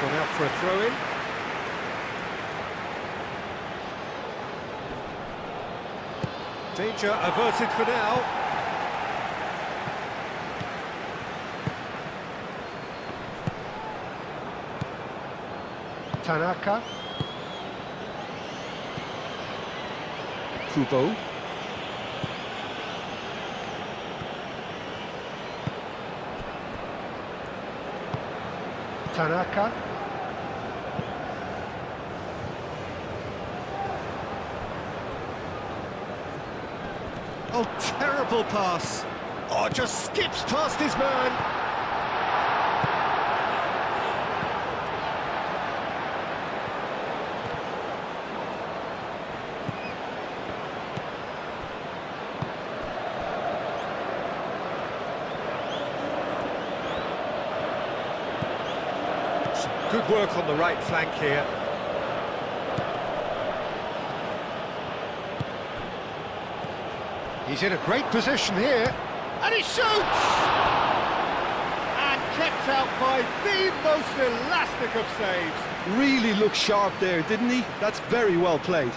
Gone out for a throw-in. Danger averted for now. Tanaka. Kubo. Tanaka. Oh, terrible pass. Oh, just skips past his man. Some good work on the right flank here. He's in a great position here, and he shoots! And kept out by the most elastic of saves. Really looked sharp there, didn't he? That's very well played.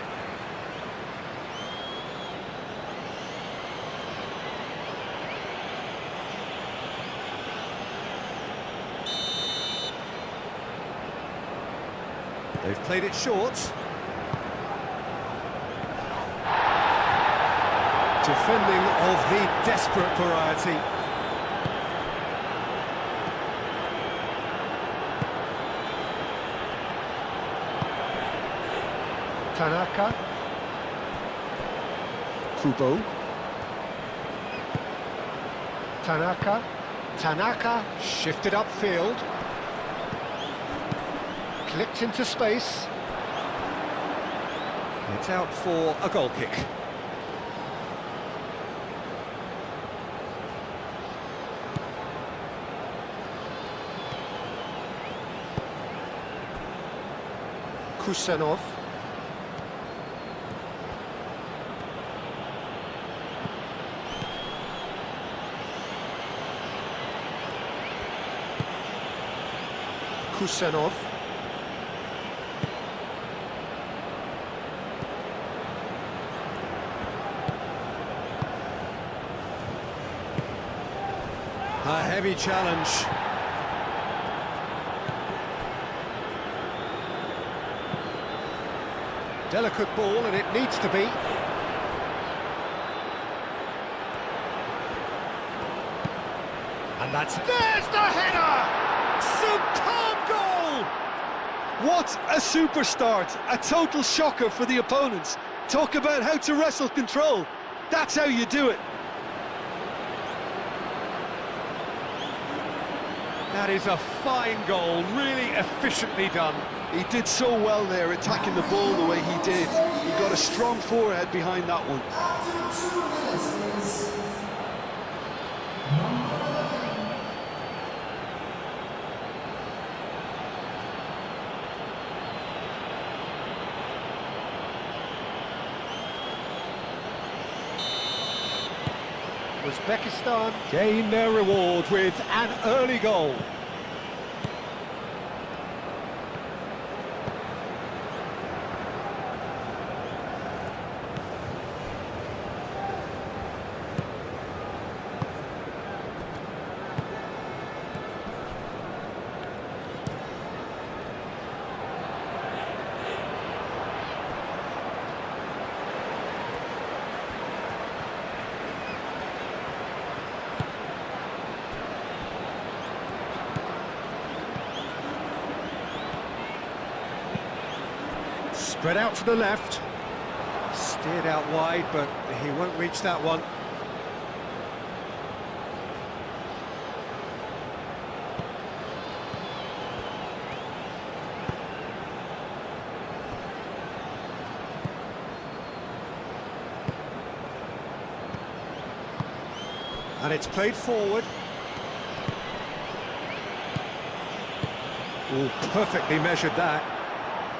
They've played it short. Defending of the desperate variety. Tanaka. Kubo. Tanaka. Tanaka shifted upfield. Clipped into space. It's out for a goal kick. Kusanov. Kusanov. A heavy challenge. Delicate ball, and it needs to be. And there's the header! Superb goal! What a super start! A total shocker for the opponents. Talk about how to wrestle control. That's how you do it. That is a fine goal, really efficiently done. He did so well there, attacking the ball the way he did. He got a strong forehead behind that one. Uzbekistan gain their reward with an early goal. Spread out to the left. Steered out wide, but he won't reach that one. And it's played forward. Oh, perfectly measured that.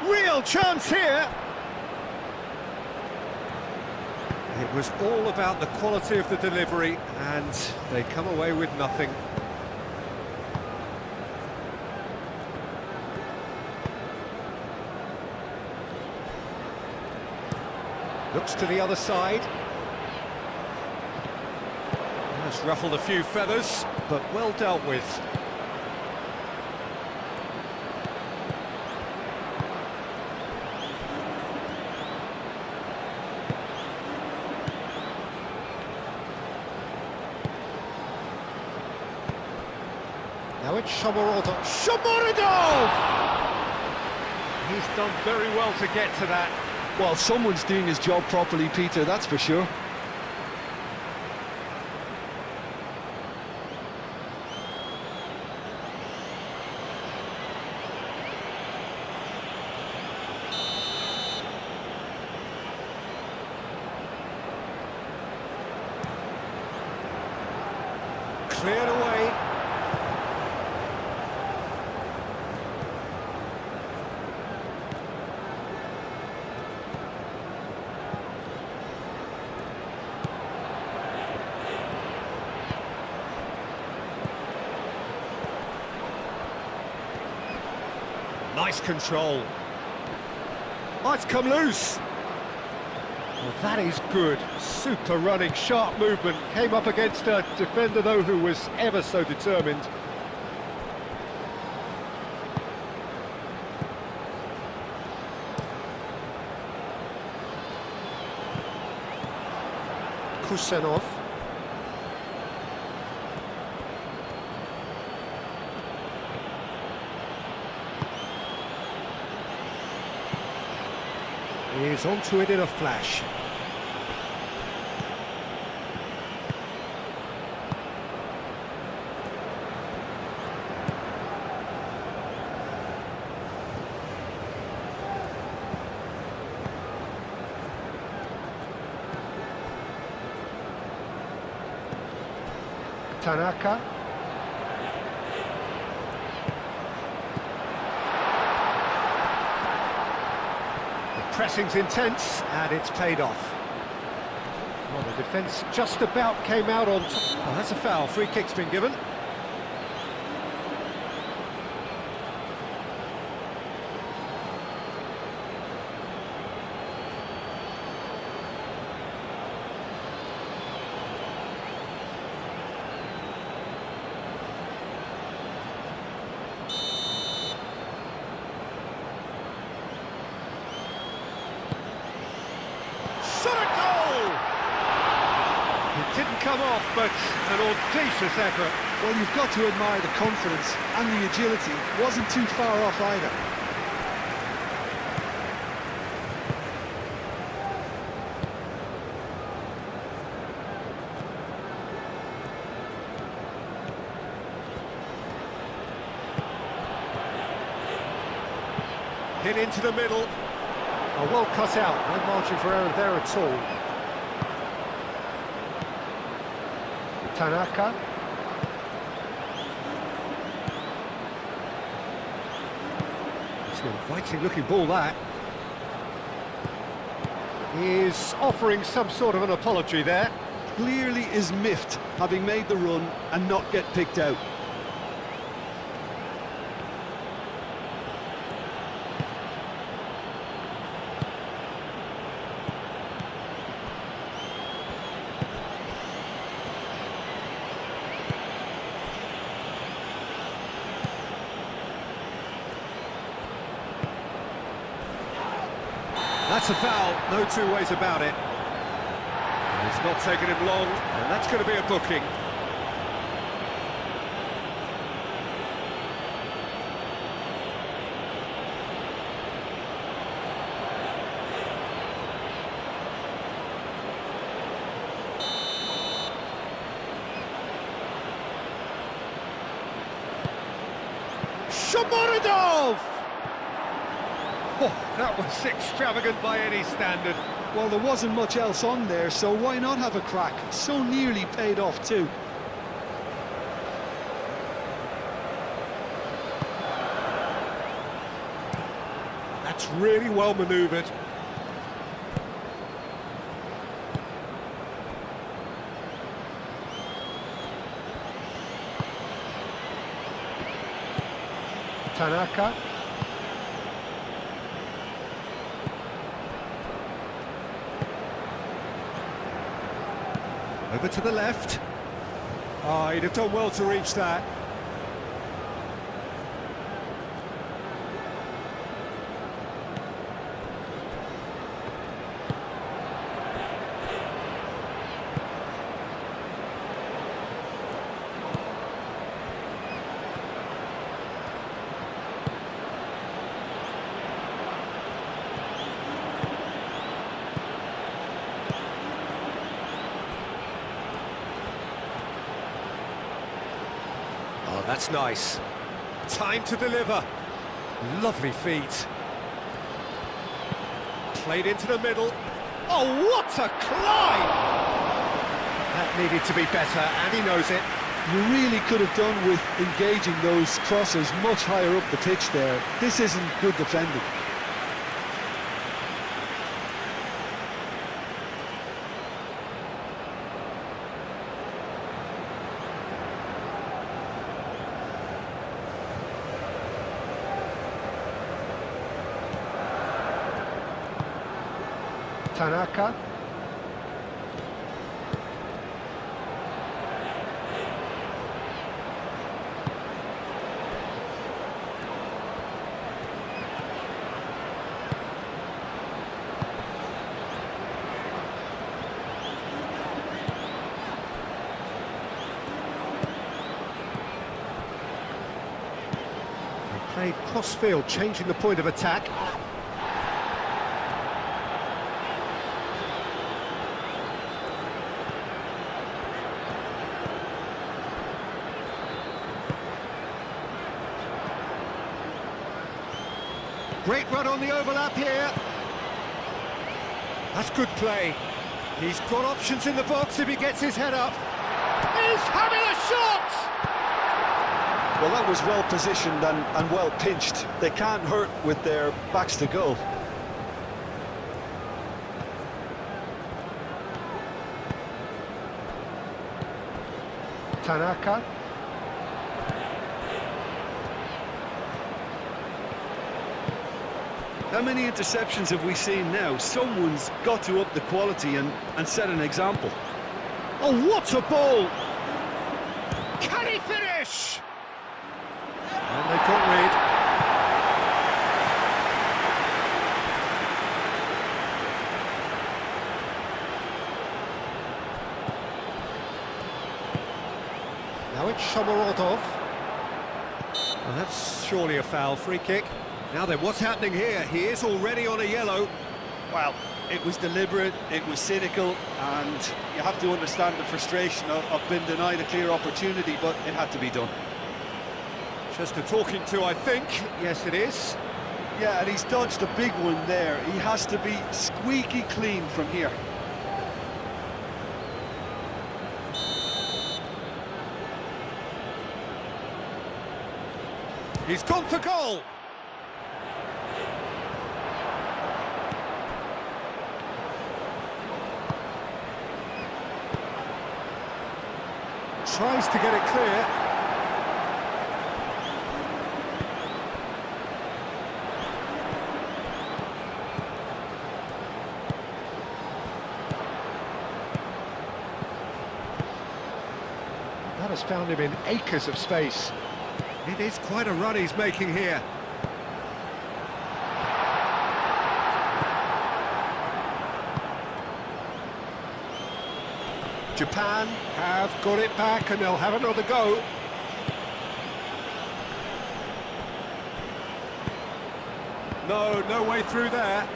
Real chance here! It was all about the quality of the delivery, and they come away with nothing. Looks to the other side. Has ruffled a few feathers, but well dealt with. Now it's Shomorodov. Shomorodov! He's done very well to get to that. Well, someone's doing his job properly, Peter, that's for sure. Cleared away. Nice control. Might come loose. Well, that is good. Super running, sharp movement. Came up against a defender, though, who was ever so determined. Kusenov. He's onto it in a flash. Tanaka. Pressing's intense, and it's paid off. Well, the defence just about came out on top. Oh, that's a foul. Free kick's been given. Shot a goal! It didn't come off, but an audacious effort. Well, you've got to admire the confidence and the agility. Wasn't too far off either. Hit into the middle. Oh, well cut out. No margin for error there at all. Tanaka. It's an inviting looking ball, that. He is offering some sort of an apology there. Clearly is miffed, having made the run and not get picked out. That's a foul, no two ways about it. It's not taking him long, and that's going to be a booking. Shomorodov! Oh, that was extravagant by any standard. Well, there wasn't much else on there, so why not have a crack? So nearly paid off too. That's really well manoeuvred. Tanaka. Over to the left. Oh, he'd have done well to reach that. Oh, that's nice. Time to deliver. Lovely feet. Played into the middle. Oh, what a climb! That needed to be better, and he knows it. You really could have done with engaging those crossers much higher up the pitch there. This isn't good defending. Tanaka. They played cross-field, changing the point of attack. Great run on the overlap here. That's good play. He's got options in the box if he gets his head up. He's having a shot! Well, that was well positioned and well pinched. They can't hurt with their backs to goal. Tanaka. How many interceptions have we seen now? Someone's got to up the quality and set an example. Oh, what a ball! Can he finish? And they've got rid. Now it's Shomorodov. Well, that's surely a foul. Free kick. Now then, what's happening here? He is already on a yellow. Well, it was deliberate, it was cynical, and you have to understand the frustration of being denied a clear opportunity, but it had to be done. Just a talking to, I think. Yes, it is. Yeah, and he's dodged a big one there. He has to be squeaky clean from here. He's gone for goal. Tries to get it clear. That has found him in acres of space. It is quite a run he's making here. Japan have got it back and they'll have another go. No way through there.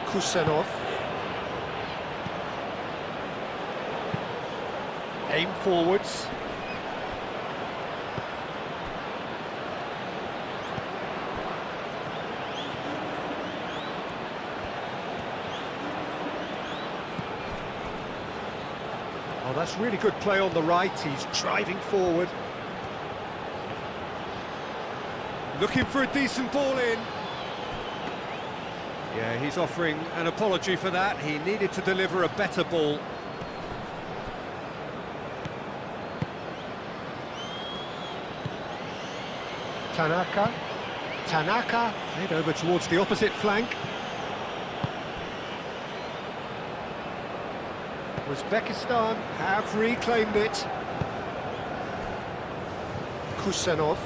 Kusenov. Aim forwards. Oh, that's really good play on the right. He's driving forward. Looking for a decent ball in. Yeah, he's offering an apology for that. He needed to deliver a better ball. Tanaka. Tanaka, played over towards the opposite flank. Uzbekistan have reclaimed it. Kusanov.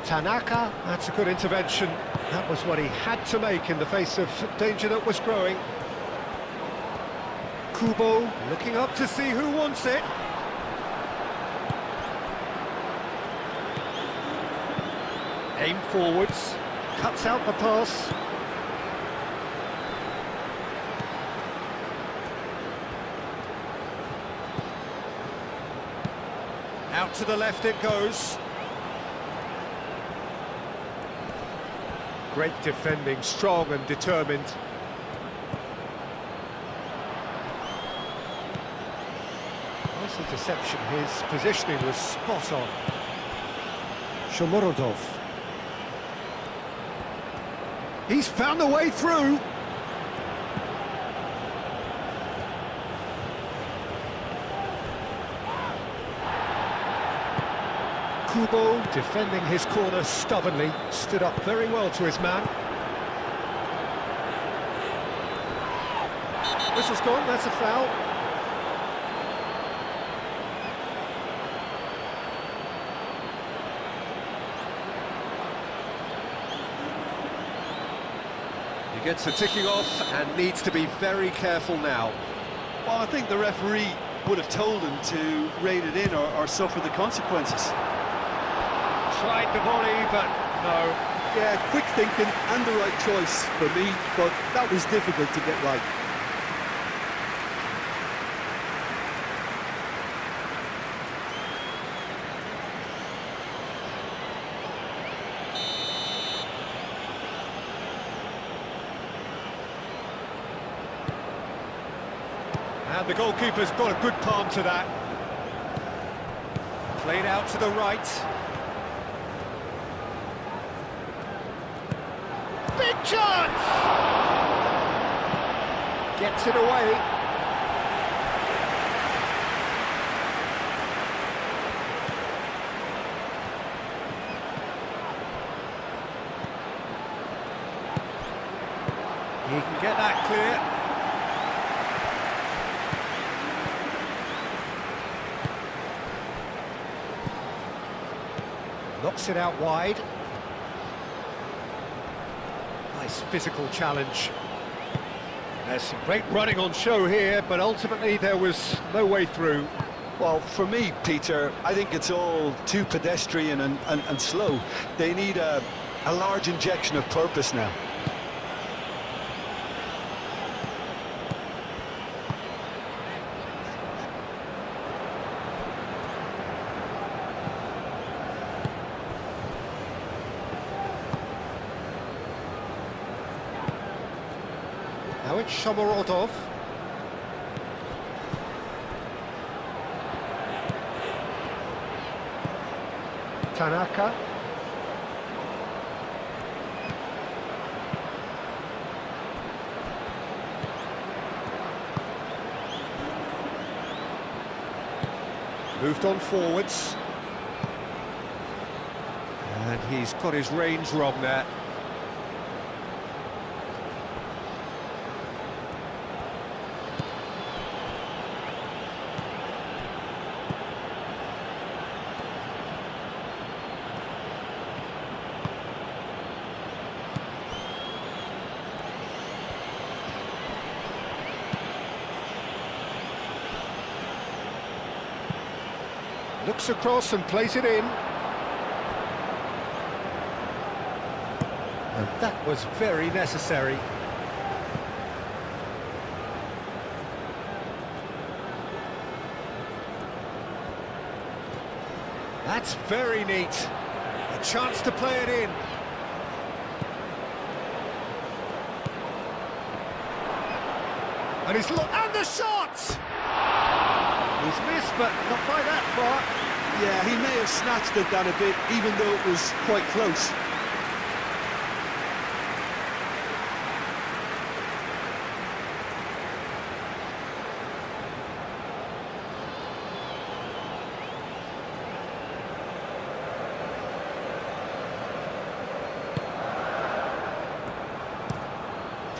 Tanaka, that's a good intervention. That was what he had to make in the face of danger that was growing. Kubo looking up to see who wants it. Aim forwards, cuts out the pass. Out to the left it goes. Great defending, strong and determined. Nice interception, his positioning was spot on. Shomorodov. He's found a way through. Kubo defending his corner stubbornly, stood up very well to his man. Whistle's gone, that's a foul. He gets the ticking off and needs to be very careful now. Well, I think the referee would have told him to rate it in or suffer the consequences. Tried the volley, but no. Yeah, quick thinking and the right choice for me, but that was difficult to get right. And the goalkeeper's got a good palm to that. Played out to the right. Big chance! Gets it away. He can get that clear. Knocks it out wide. Nice physical challenge. There's some great running on show here, but ultimately there was no way through. Well, for me, Peter, I think it's all too pedestrian and slow. They need a large injection of purpose now. Now it's Shomorodov. Tanaka. Moved on forwards. And he's got his range wrong there. Looks across and plays it in. And that was very necessary. That's very neat. A chance to play it in. And he's and the shot! He's missed, but not by that far. Yeah, he may have snatched it down a bit, even though it was quite close.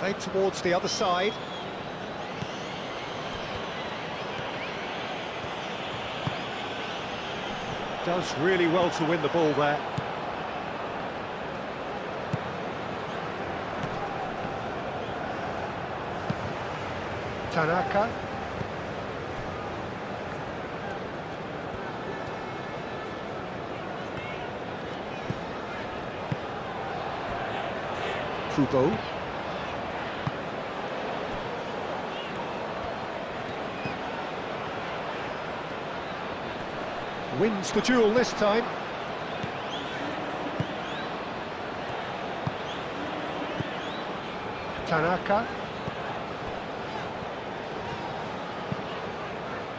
Played towards the other side. Does really well to win the ball there. Tanaka. Kubo. Wins the duel this time. Tanaka.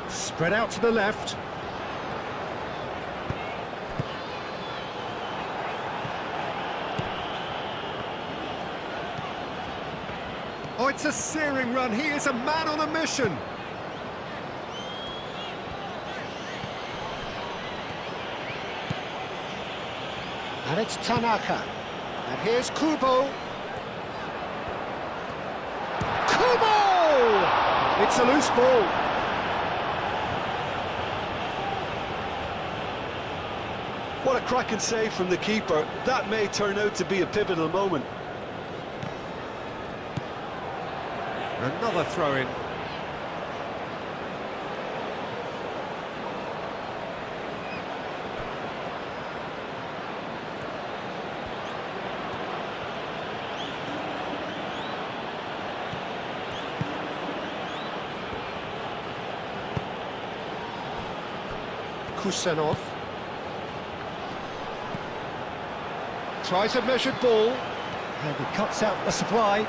Spread out to the left. Oh, it's a searing run. He is a man on a mission. And it's Tanaka. And here's Kubo. Kubo! It's a loose ball. What a cracking save from the keeper. That may turn out to be a pivotal moment. Another throw-in. Kusenov. Tries a measured ball. And he cuts out the supply.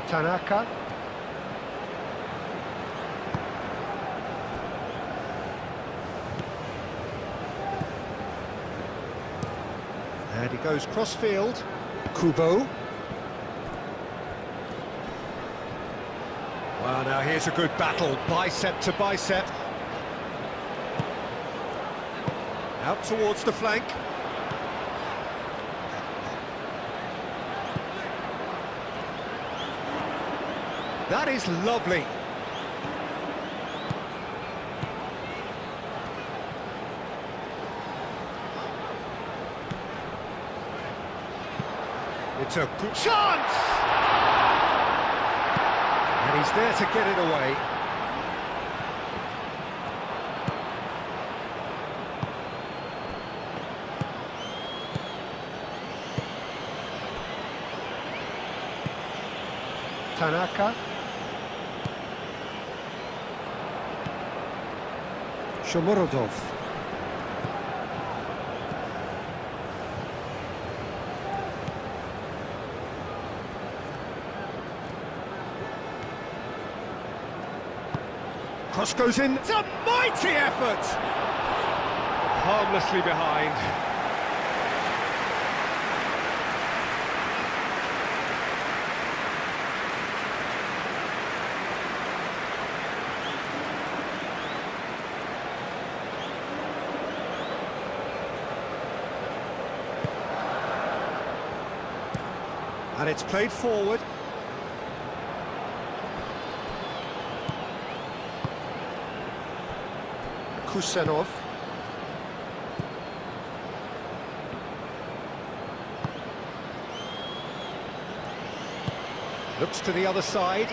Tanaka. And he goes cross-field. Kubo. Well, now here's a good battle, bicep to bicep. Out towards the flank. That is lovely. It's a good chance! And he's there to get it away. Tanaka. Shomorodov. Cross goes in. It's a mighty effort! Harmlessly behind. And it's played forward. Kusenov. Looks to the other side.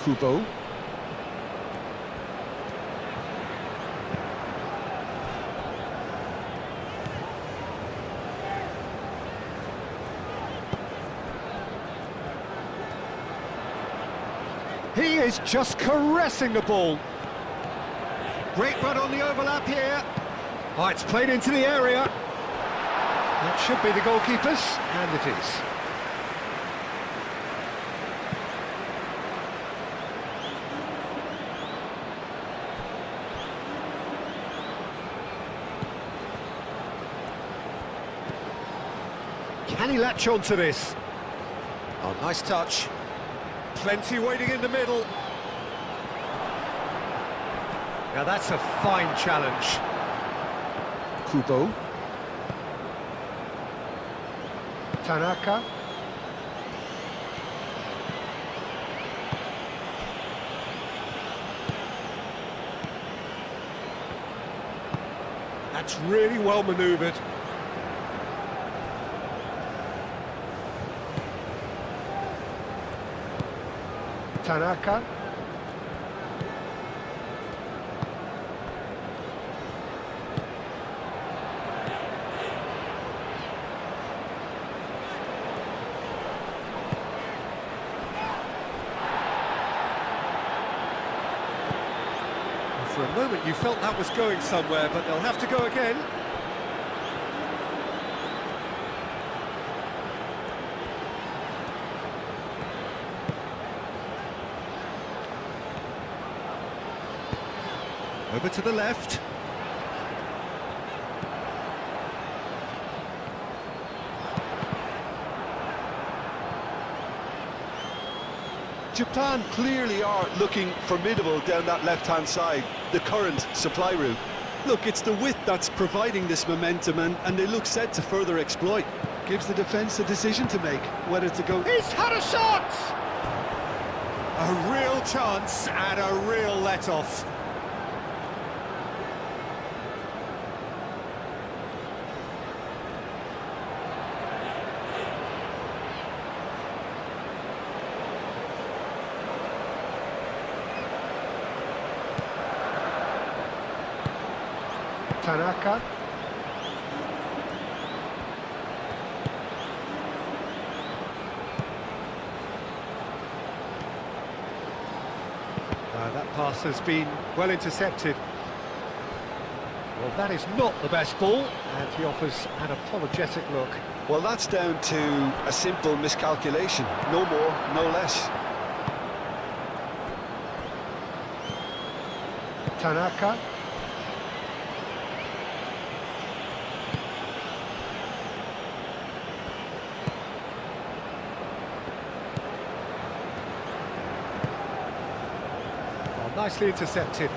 Kubo. He is just caressing the ball. Great run on the overlap here. Oh, it's played into the area. That should be the goalkeeper's, and it is. Can he latch on to this? Oh, nice touch. Plenty waiting in the middle. Now that's a fine challenge. Kubo. Tanaka. That's really well manoeuvred. Tanaka. For a moment you felt that was going somewhere, but they'll have to go again. Over to the left. Japan clearly are looking formidable down that left-hand side, the current supply route. Look, it's the width that's providing this momentum, and they look set to further exploit. Gives the defence a decision to make, whether to go... He's had a shot! A real chance and a real let-off. Tanaka. That pass has been well intercepted. Well, that is not the best ball, and he offers an apologetic look. Well, that's down to a simple miscalculation. No more, no less. Tanaka. Nicely intercepted.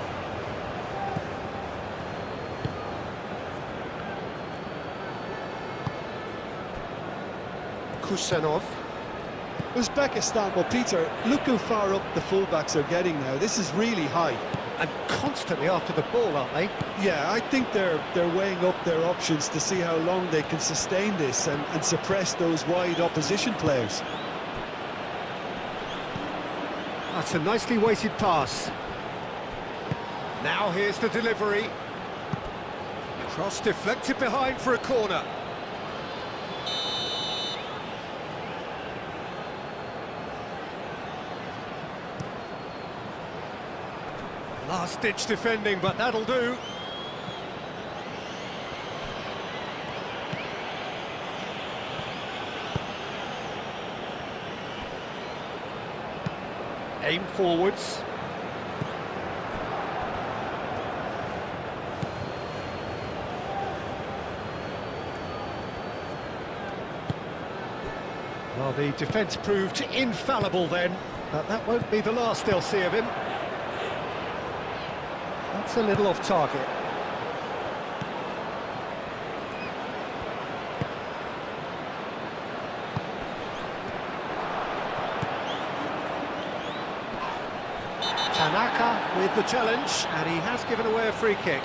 Kusanov. Uzbekistan, well, Peter, look how far up the fullbacks are getting now. This is really high. And constantly after the ball, aren't they? Yeah, I think they're weighing up their options to see how long they can sustain this and suppress those wide opposition players. That's a nicely weighted pass. Now here's the delivery. Cross deflected behind for a corner. Last-ditch defending, but that'll do. Aim forwards. Well, the defence proved infallible then, but that won't be the last they'll see of him. That's a little off target. Tanaka with the challenge, and he has given away a free kick.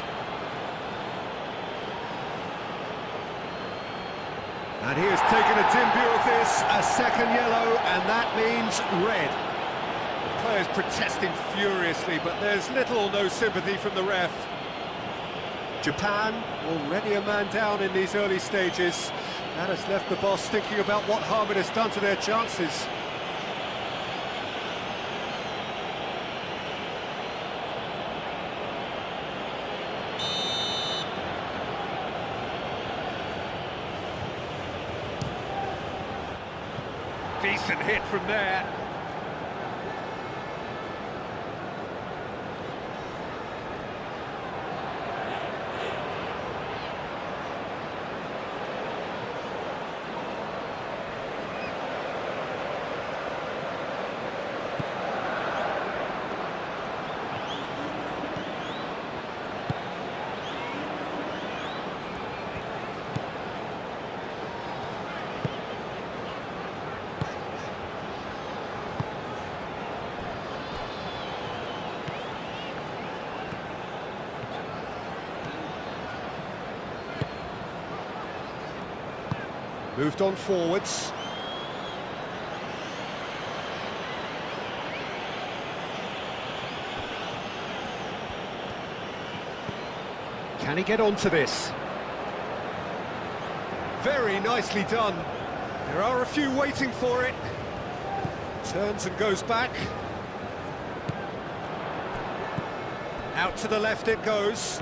And he has taken a dim view of this, a second yellow, and that means red. The players protesting furiously, but there's little or no sympathy from the ref. Japan already a man down in these early stages. That has left the boss thinking about what harm it has done to their chances. Decent hit from there. Moved on forwards. Can he get onto this? Very nicely done. There are a few waiting for it. Turns and goes back. Out to the left it goes.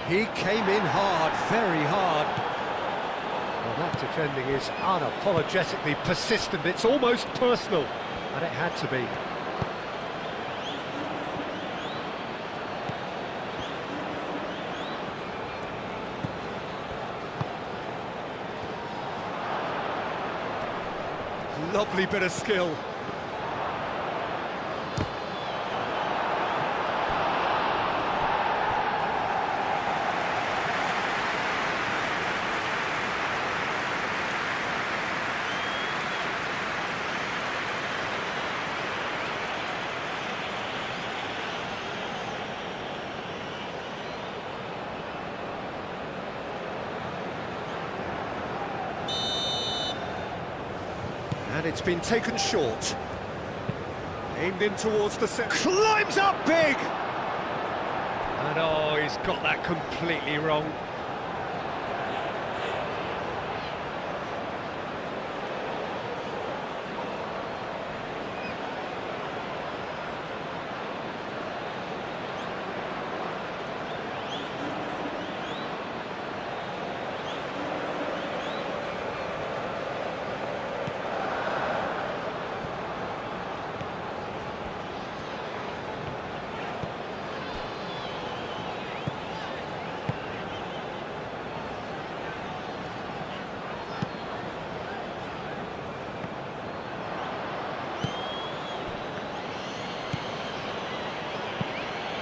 He came in hard, very hard. Well, that defending is unapologetically persistent. It's almost personal, and it had to be. Lovely bit of skill. And it's been taken short. Aimed in towards the centre. Climbs up big! And oh, he's got that completely wrong.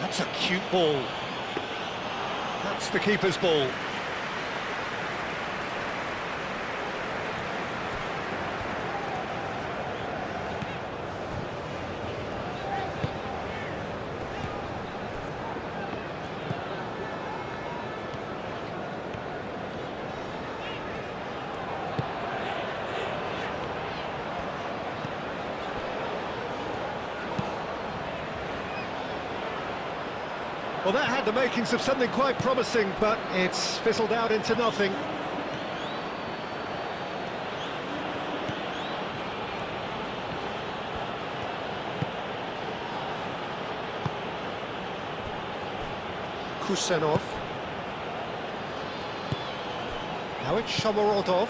That's a cute ball. That's the keeper's ball. Well, that had the makings of something quite promising, but it's fizzled out into nothing. Kusenov. Now it's Shomorodov.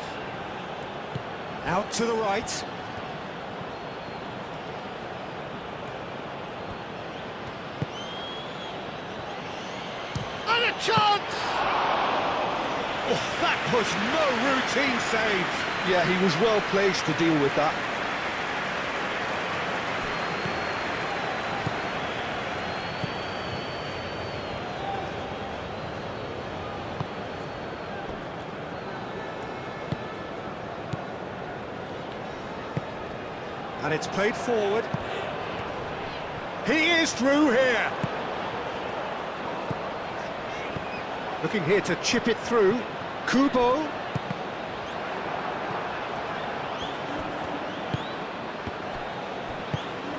Out to the right. And a chance! Oh, that was no routine save. Yeah, he was well placed to deal with that. And it's played forward. He is through here. Looking here to chip it through. Kubo.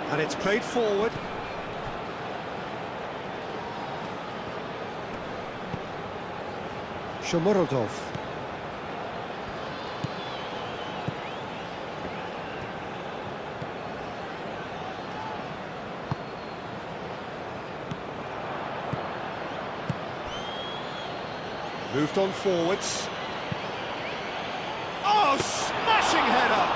And it's played forward. Shomorodov. Moved on forwards. Oh, smashing header!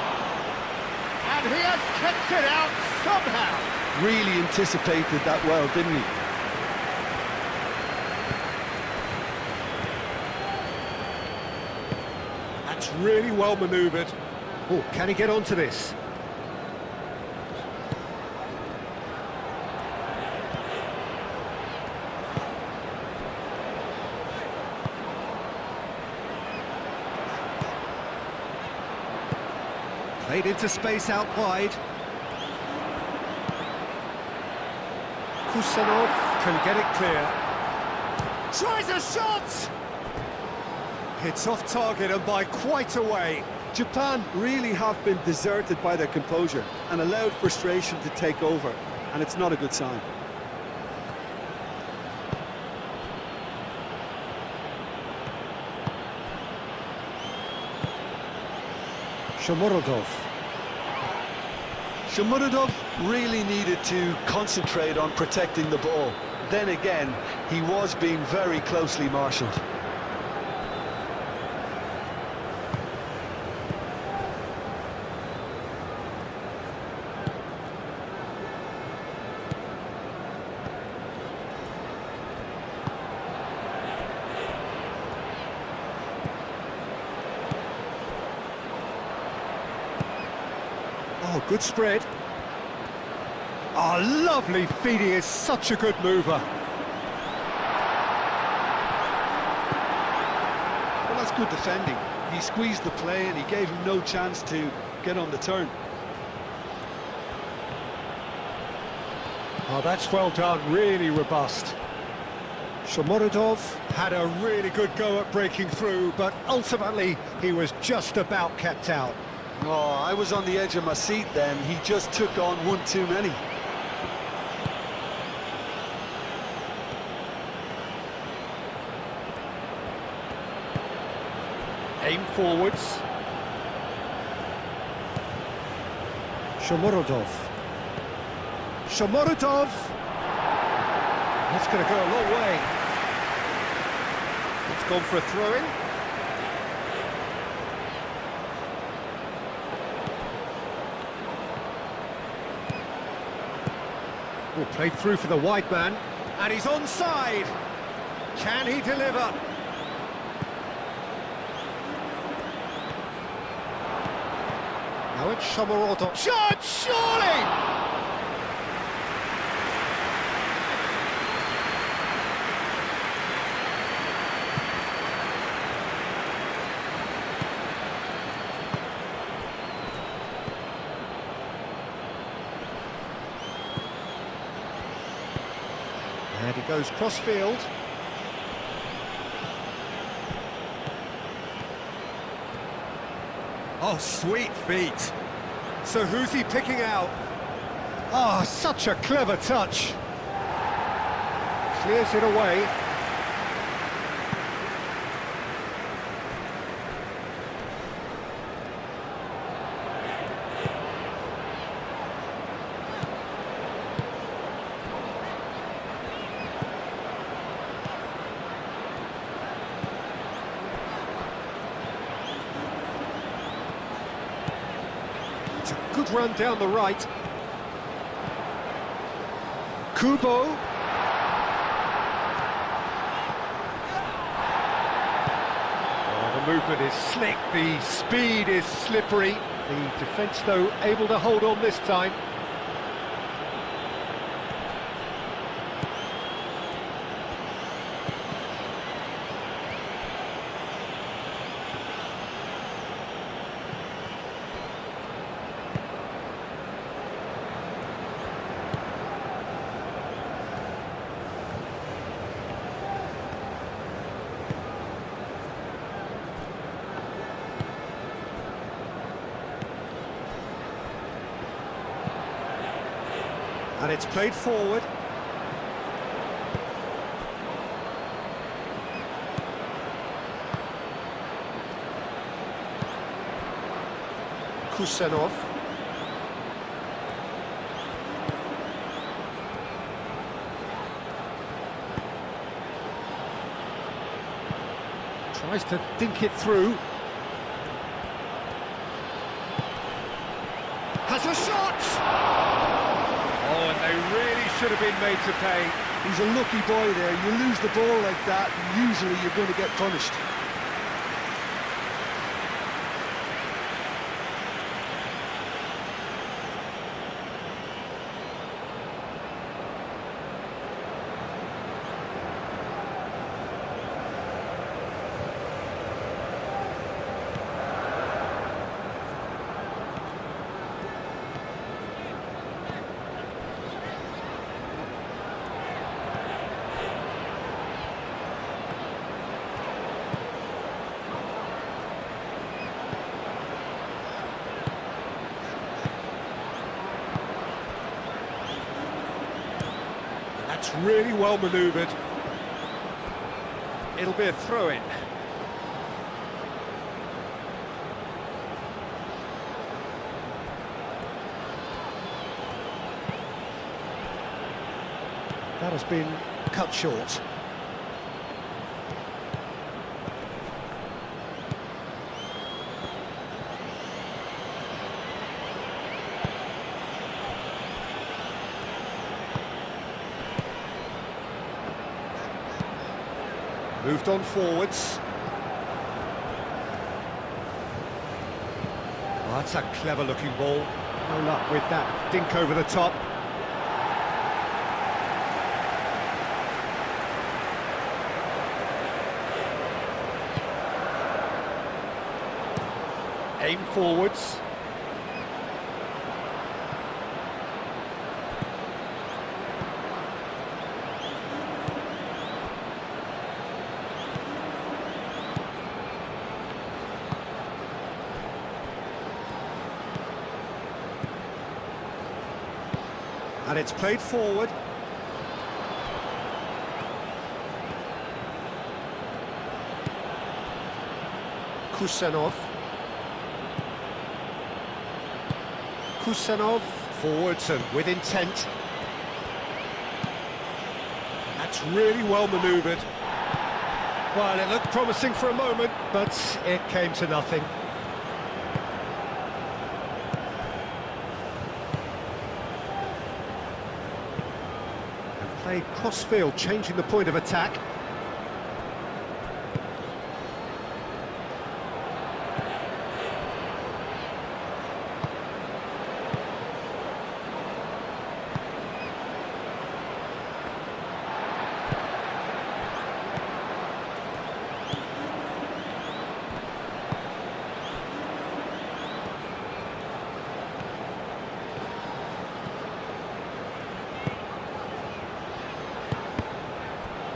And he has kept it out somehow. Really anticipated that well, didn't he? That's really well manoeuvred. Oh, can he get onto this? Played into space out wide. Kusenov can get it clear. Tries a shot! It's off target and by quite a way. Japan really have been deserted by their composure and allowed frustration to take over, and it's not a good sign. Shomurodov. Shomurodov really needed to concentrate on protecting the ball. Then again, he was being very closely marshalled. Oh, good spread. Oh, lovely feed. He is such a good mover. Well, that's good defending. He squeezed the play and he gave him no chance to get on the turn. Oh, that's well done, really robust. Shomurodov had a really good go at breaking through, but ultimately he was just about kept out. Oh, I was on the edge of my seat then. He just took on one too many. Aim forwards. Shomurodov. Shomurodov! That's going to go a long way. It's gone for a throw-in. Oh, played through for the wide man. And he's onside. Can he deliver? Now it's Shomurodov. Shot, surely! And he goes cross-field. Oh, sweet feet. So who's he picking out? Oh, such a clever touch. Clears it away. It's a good run down the right. Kubo. Oh, the movement is slick, the speed is slippery. The defence, though, able to hold on this time. And it's played forward. Kusanov. Tries to dink it through. Has a shot! Oh, and they really should have been made to pay. He's a lucky boy there. You lose the ball like that, and usually you're going to get punished. That's really well manoeuvred. It'll be a throw-in. That has been cut short. Moved on forwards. Oh, that's a clever-looking ball. No luck with that dink over the top. Aim forwards. And it's played forward. Kusanov. Kusanov forwards and with intent. And that's really well manoeuvred. Well, it looked promising for a moment, but it came to nothing. And played cross-field, changing the point of attack.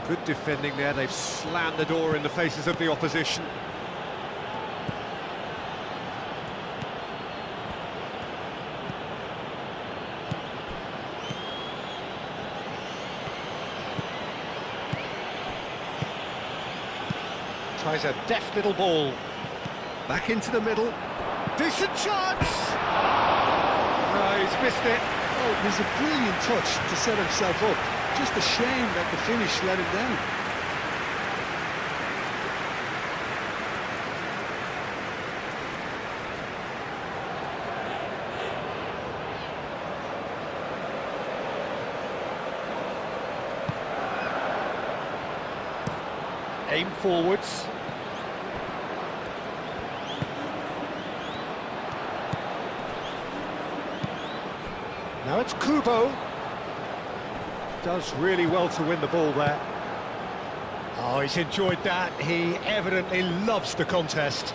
Good defending there, they've slammed the door in the faces of the opposition. Tries a deft little ball. Back into the middle. Decent chance! No, he's missed it. Oh, it was a brilliant touch to set himself up. Just a shame that the finish let him down. Aim forwards. Now it's Kubo. Does really well to win the ball there. Oh, he's enjoyed that. He evidently loves the contest.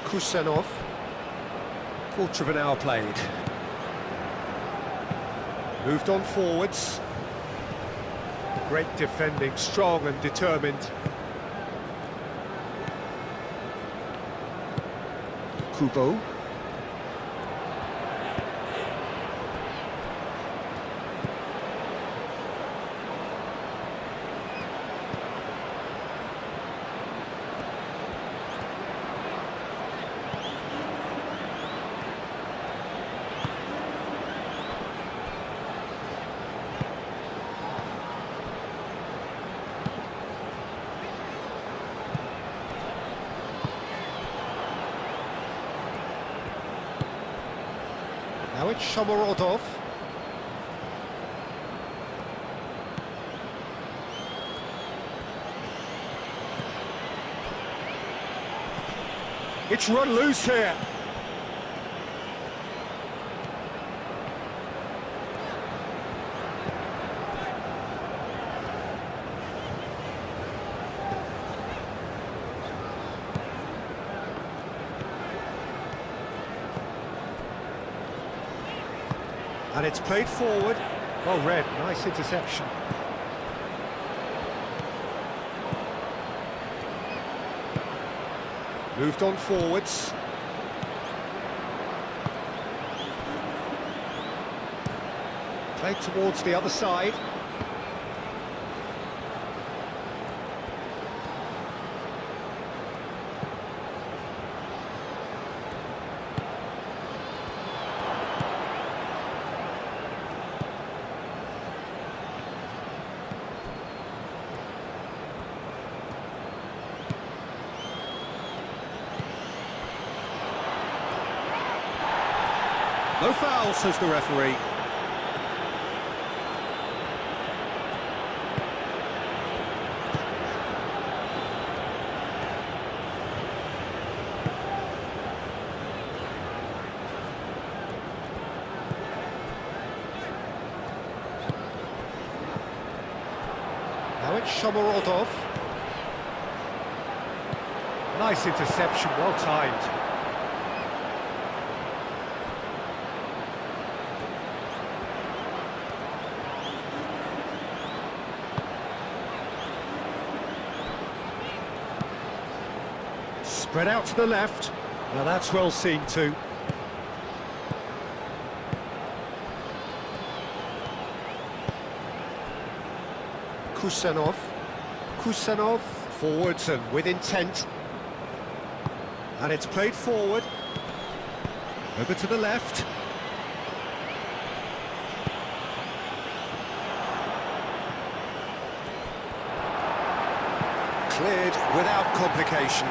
Kusanov. Quarter of an hour played. Moved on forwards. Great defending, strong and determined. Kubo. Now it's Shomorodov. It's run loose here. And it's played forward. Well read, nice interception. Moved on forwards. Played towards the other side. No foul, says the referee. Now it's Shomorodov. Nice interception, well timed. Spread out to the left. Now that's well seen too. Kusanov, forwards and with intent. And it's played forward. Over to the left. Cleared without complication.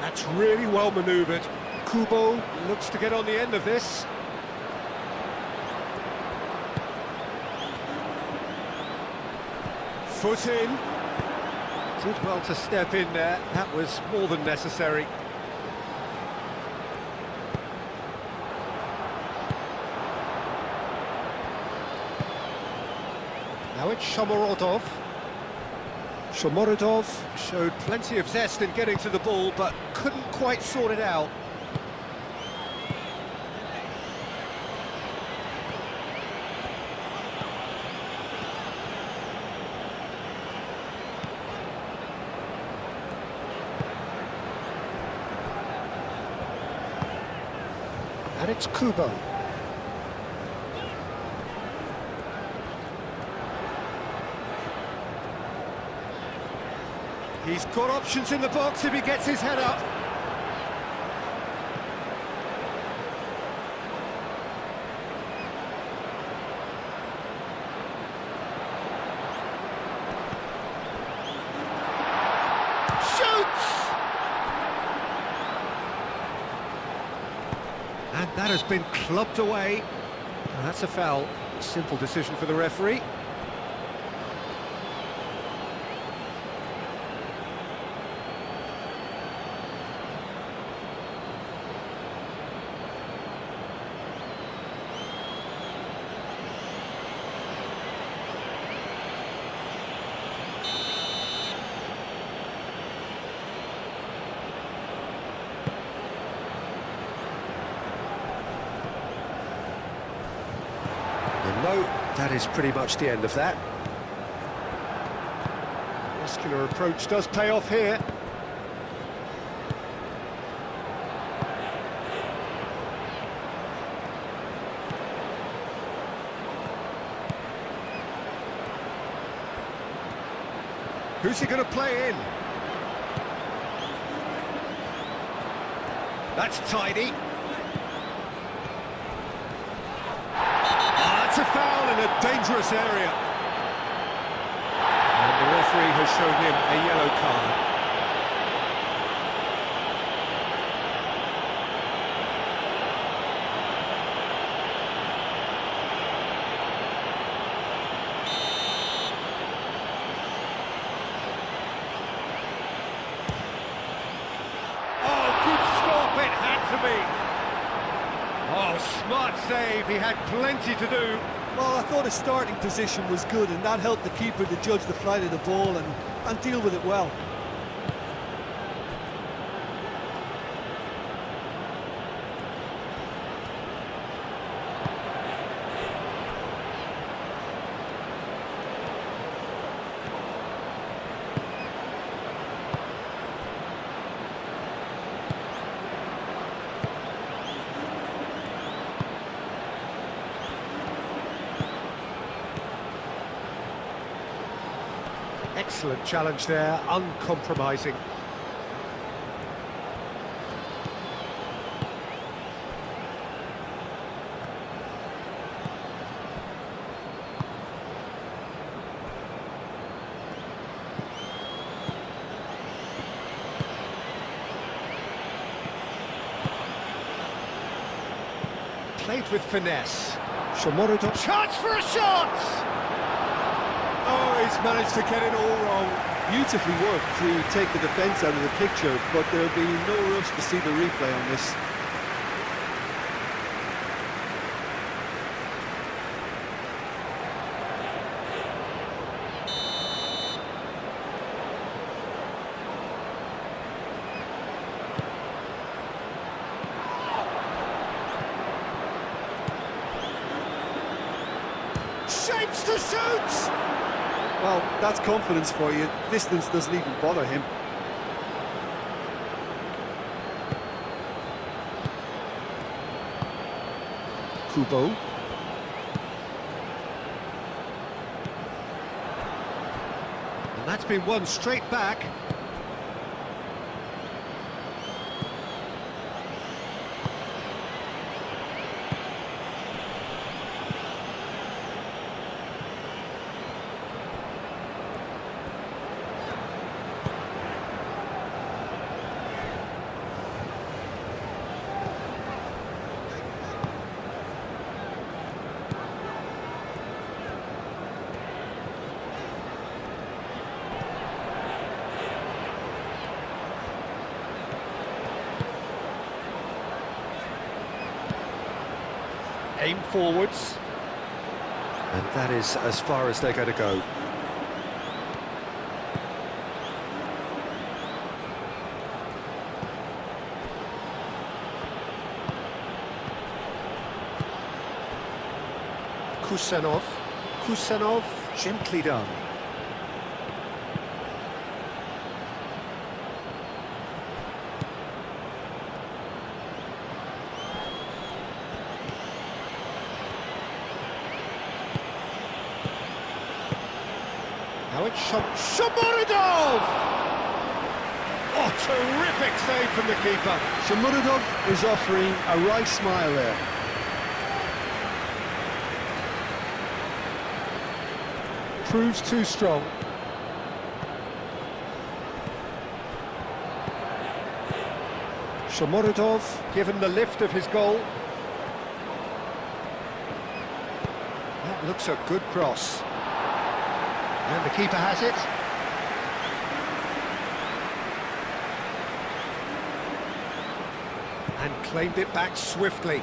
That's really well manoeuvred. Kubo looks to get on the end of this. Foot in. Did well to step in there. That was more than necessary. Now it's Shomorodov. Shomorodov showed plenty of zest in getting to the ball, but couldn't quite sort it out. And it's Kubo. He's got options in the box if he gets his head up. Shoots! And that has been clubbed away. And that's a foul. Simple decision for the referee. No, that is pretty much the end of that. Muscular approach does pay off here. Who's he going to play in? That's tidy. That's a foul in a dangerous area. And the referee has shown him a yellow card. Oh, good stop, it had to be. save, he had plenty to do. Well, I thought his starting position was good, and that helped the keeper to judge the flight of the ball and deal with it well. Excellent challenge there, uncompromising. Played with finesse. Shomorodov. Chance for a shot! Oh, he's managed to get it all wrong. Beautifully worked to take the defence out of the picture, but there'll be no rush to see the replay on this. Shapes to shoot! Well, that's confidence for you. Distance doesn't even bother him. Kubo. And that's been won straight back. Aim forwards. And that is as far as they're going to go. Kusanov, gently done. Now it's Shomorodov! Oh, terrific save from the keeper. Shomorodov is offering a right smile there. Proves too strong. Shomorodov given the lift of his goal. That looks a good cross. And the keeper has it. And claimed it back swiftly.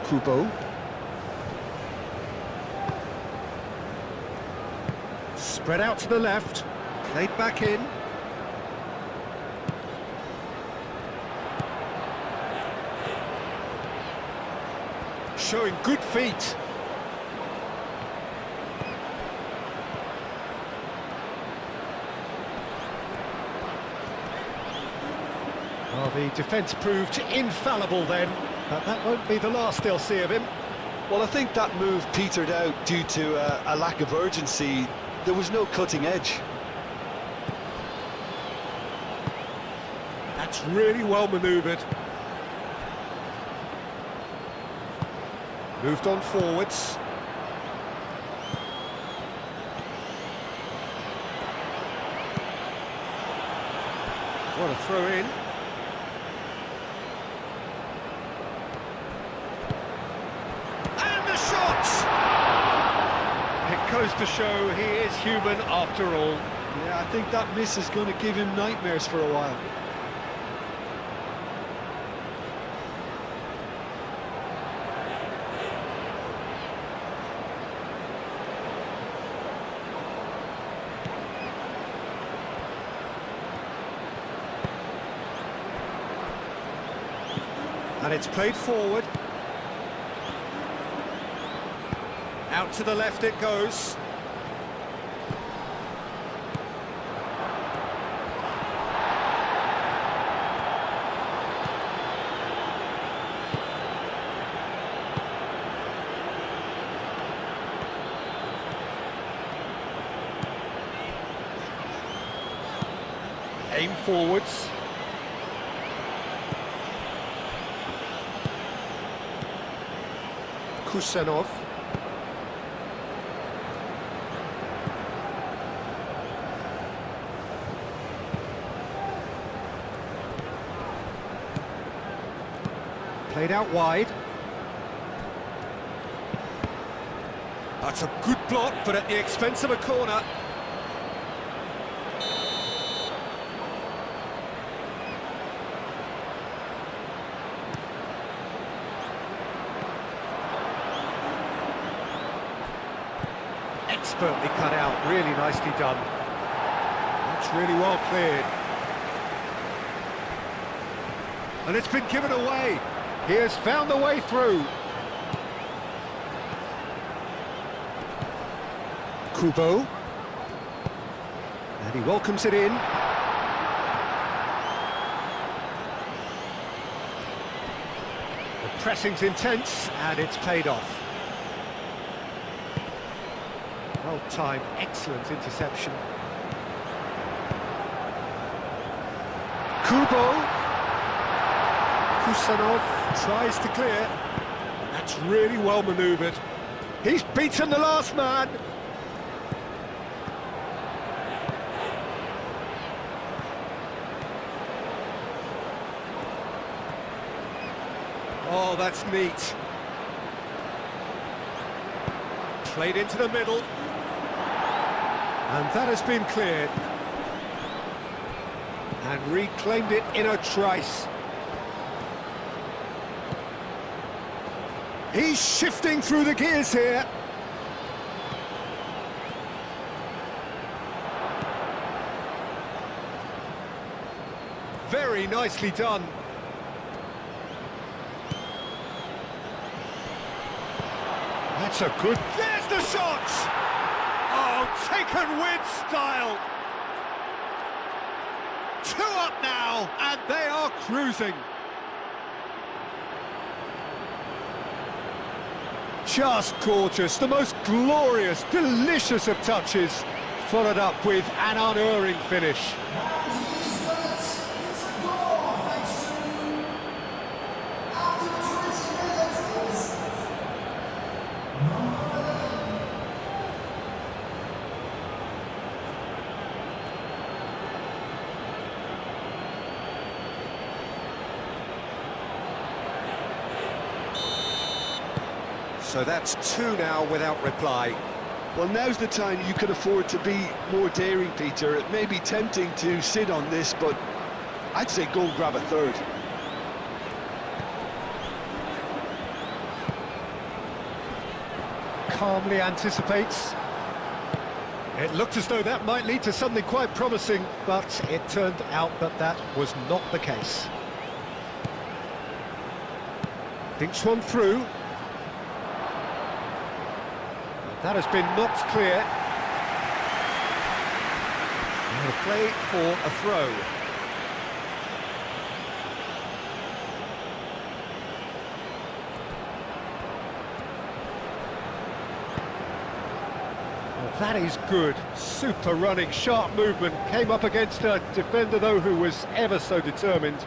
Kubo. Spread out to the left, played back in. Showing good feet. Well, the defence proved infallible then. But that won't be the last they'll see of him. Well, I think that move petered out due to a lack of urgency. There was no cutting edge. That's really well manoeuvred. Moved on forwards. What a throw in. And the shot! It goes to show he is human after all. Yeah, I think that miss is going to give him nightmares for a while. And it's played forward. Out to the left it goes. Aim forwards. Kusanov. Played out wide. That's a good block, but at the expense of a corner. Expertly cut out, really nicely done. That's really well cleared. And it's been given away. He has found the way through. Kubo. And he welcomes it in. The pressing's intense, and it's paid off. Well timed, excellent interception. Kubo. Kusanov tries to clear. That's really well manoeuvred. He's beaten the last man. Oh, that's neat. Played into the middle. And that has been cleared. And reclaimed it in a trice. He's shifting through the gears here. Very nicely done. That's a good... There's the shot! Oh, taken with style. 2 up now, and they are cruising. Just gorgeous, the most glorious, delicious of touches, followed up with an unerring finish. So that's 2 now without reply. Well, now's the time you can afford to be more daring, Peter. It may be tempting to sit on this, but I'd say go and grab a third. Calmly anticipates. It looked as though that might lead to something quite promising, but it turned out that that was not the case. Dinks one through. That has been knocked clear. And a play for a throw. Well, that is good. Super running, sharp movement. Came up against a defender, though, who was ever so determined.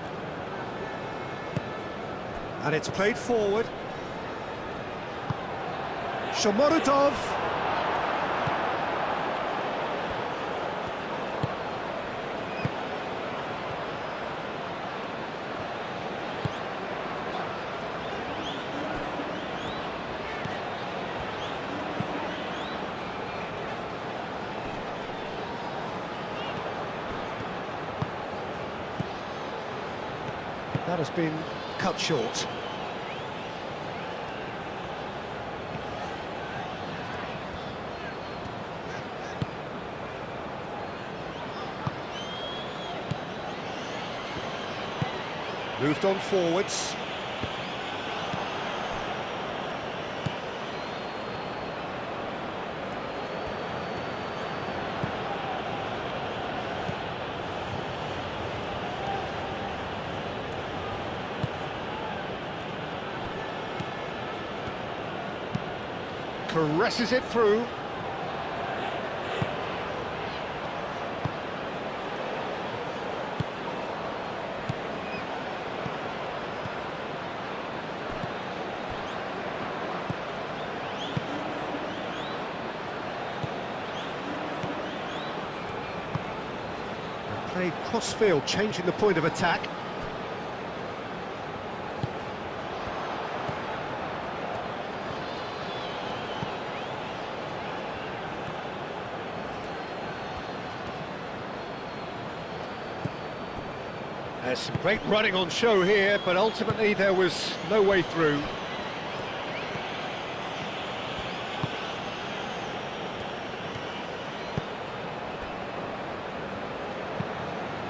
And it's played forward. Shomorodov. That has been cut short. Moved on forwards. Caresses it through. Played cross-field, changing the point of attack. There's some great running on show here, but ultimately there was no way through.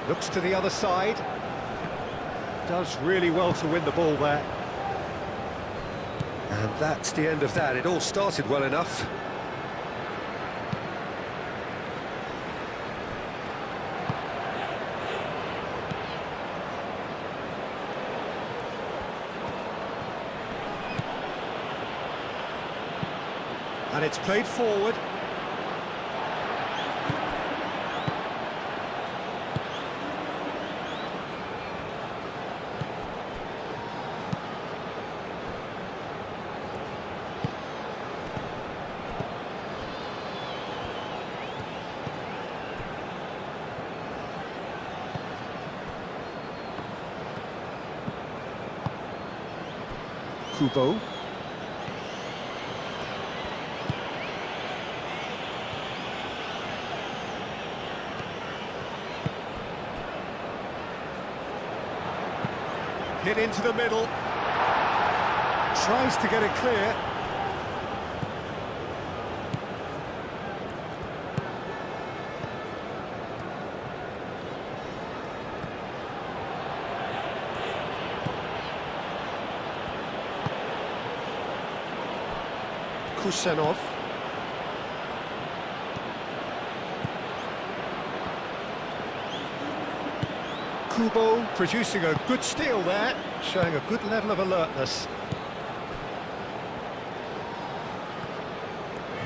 Looks to the other side. Does really well to win the ball there. And that's the end of that. It all started well enough. And it's played forward. Kubo. Hit into the middle. Tries to get it clear. Kusanov. Kubo producing a good steal there, showing a good level of alertness.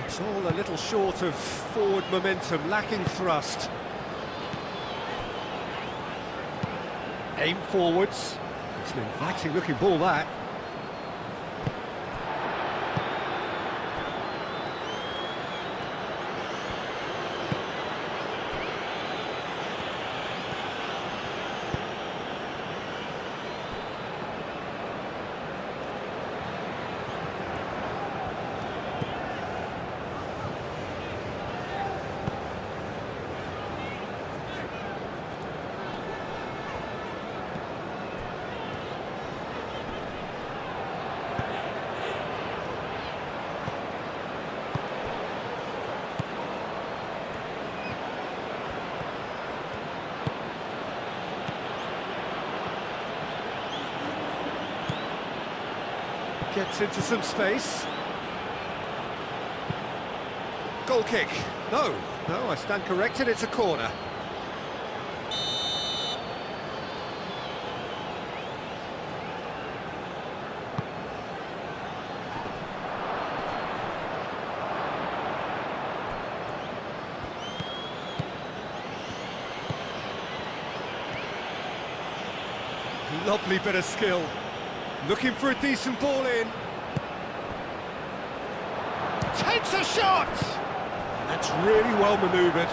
It's all a little short of forward momentum, lacking thrust. Aim forwards. It's an inviting looking ball, that. Gets into some space. Goal kick. No, I stand corrected, it's a corner. Lovely bit of skill. Looking for a decent ball in. takes a shot! That's really well manoeuvred.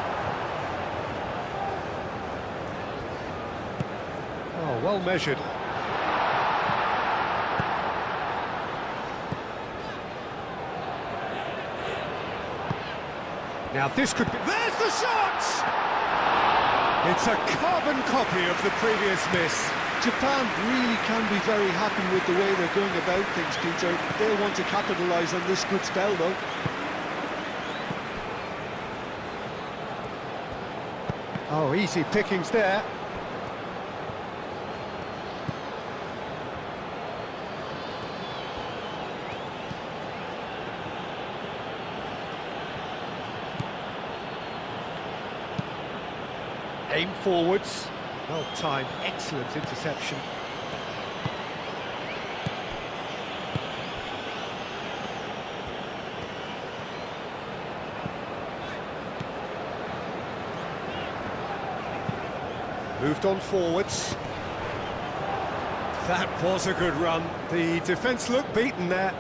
Oh, well measured. Now this could be... There's the shot! It's a carbon copy of the previous miss. Japan really can be very happy with the way they're going about things, Peter. They'll want to capitalise on this good spell, though. Oh, easy pickings there. Aim forwards. Well timed, excellent interception. Moved on forwards. That was a good run. The defence looked beaten there.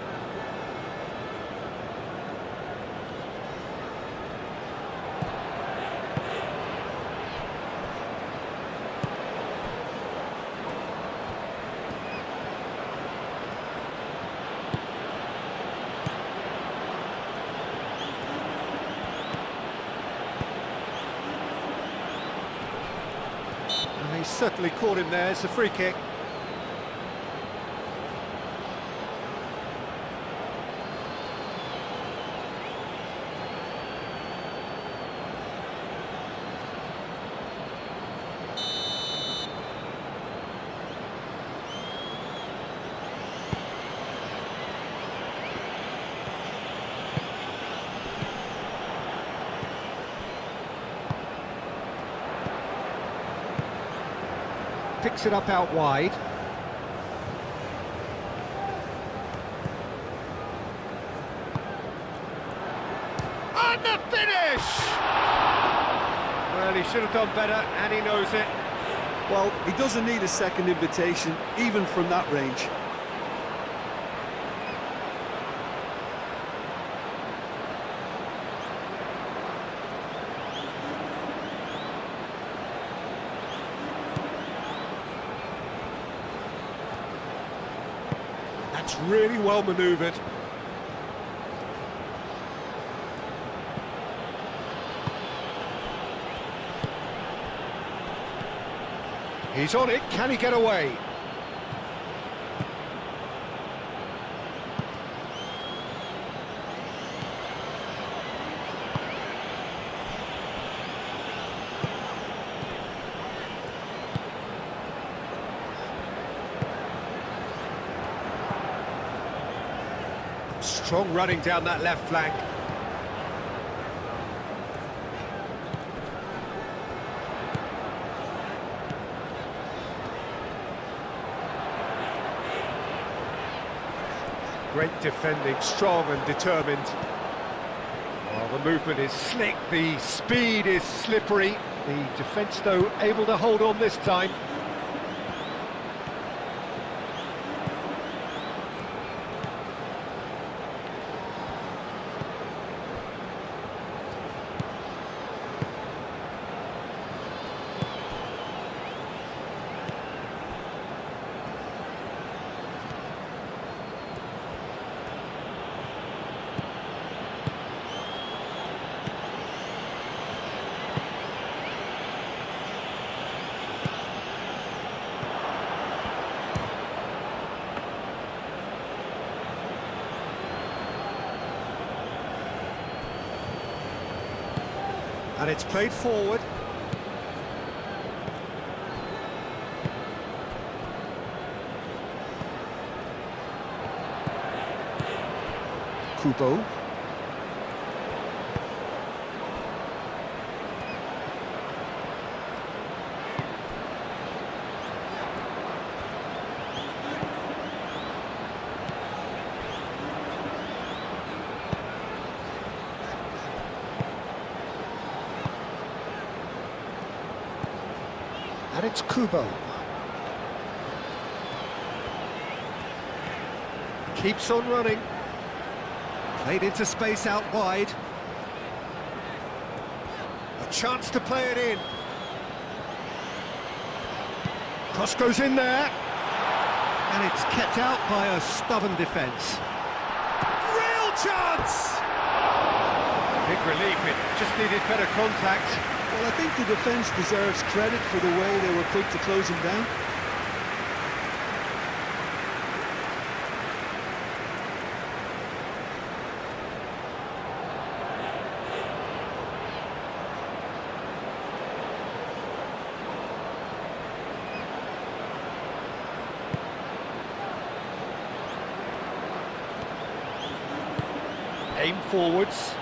He certainly caught him there. It's a free kick. Picks it up out wide. And the finish! Well, he should have done better, and he knows it. Well, he doesn't need a second invitation, even from that range. That's really well manoeuvred. He's on it, can he get away? Strong running down that left flank. Great defending, strong and determined. Well, the movement is slick, the speed is slippery. The defence, though, able to hold on this time. And it's played forward. Kubo. And it's Kubo. Keeps on running. Played into space out wide. A chance to play it in. Cross goes in there. And it's kept out by a stubborn defence. Real chance! Big relief, it just needed better contact. Well, I think the defence deserves credit for the way they were quick to close him down. Aim forwards.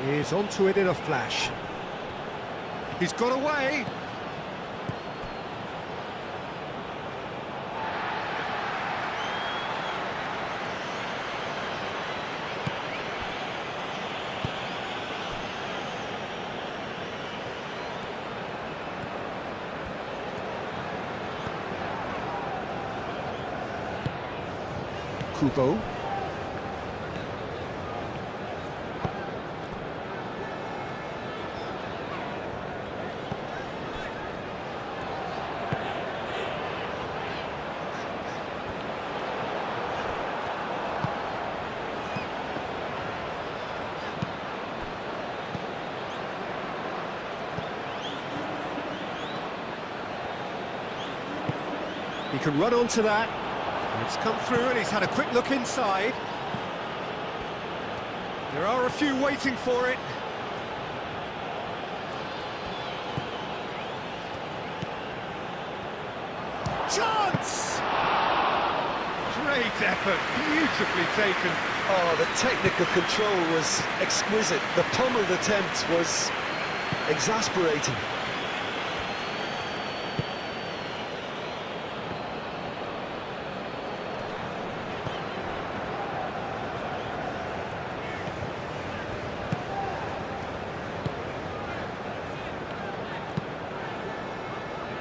He's onto it in a flash. He's got away. Kubo. He can run onto that. It's come through and he's had a quick look inside. There are a few waiting for it. Chance! Great effort, beautifully taken. Oh, the technical control was exquisite. The pummeled attempt was exasperating.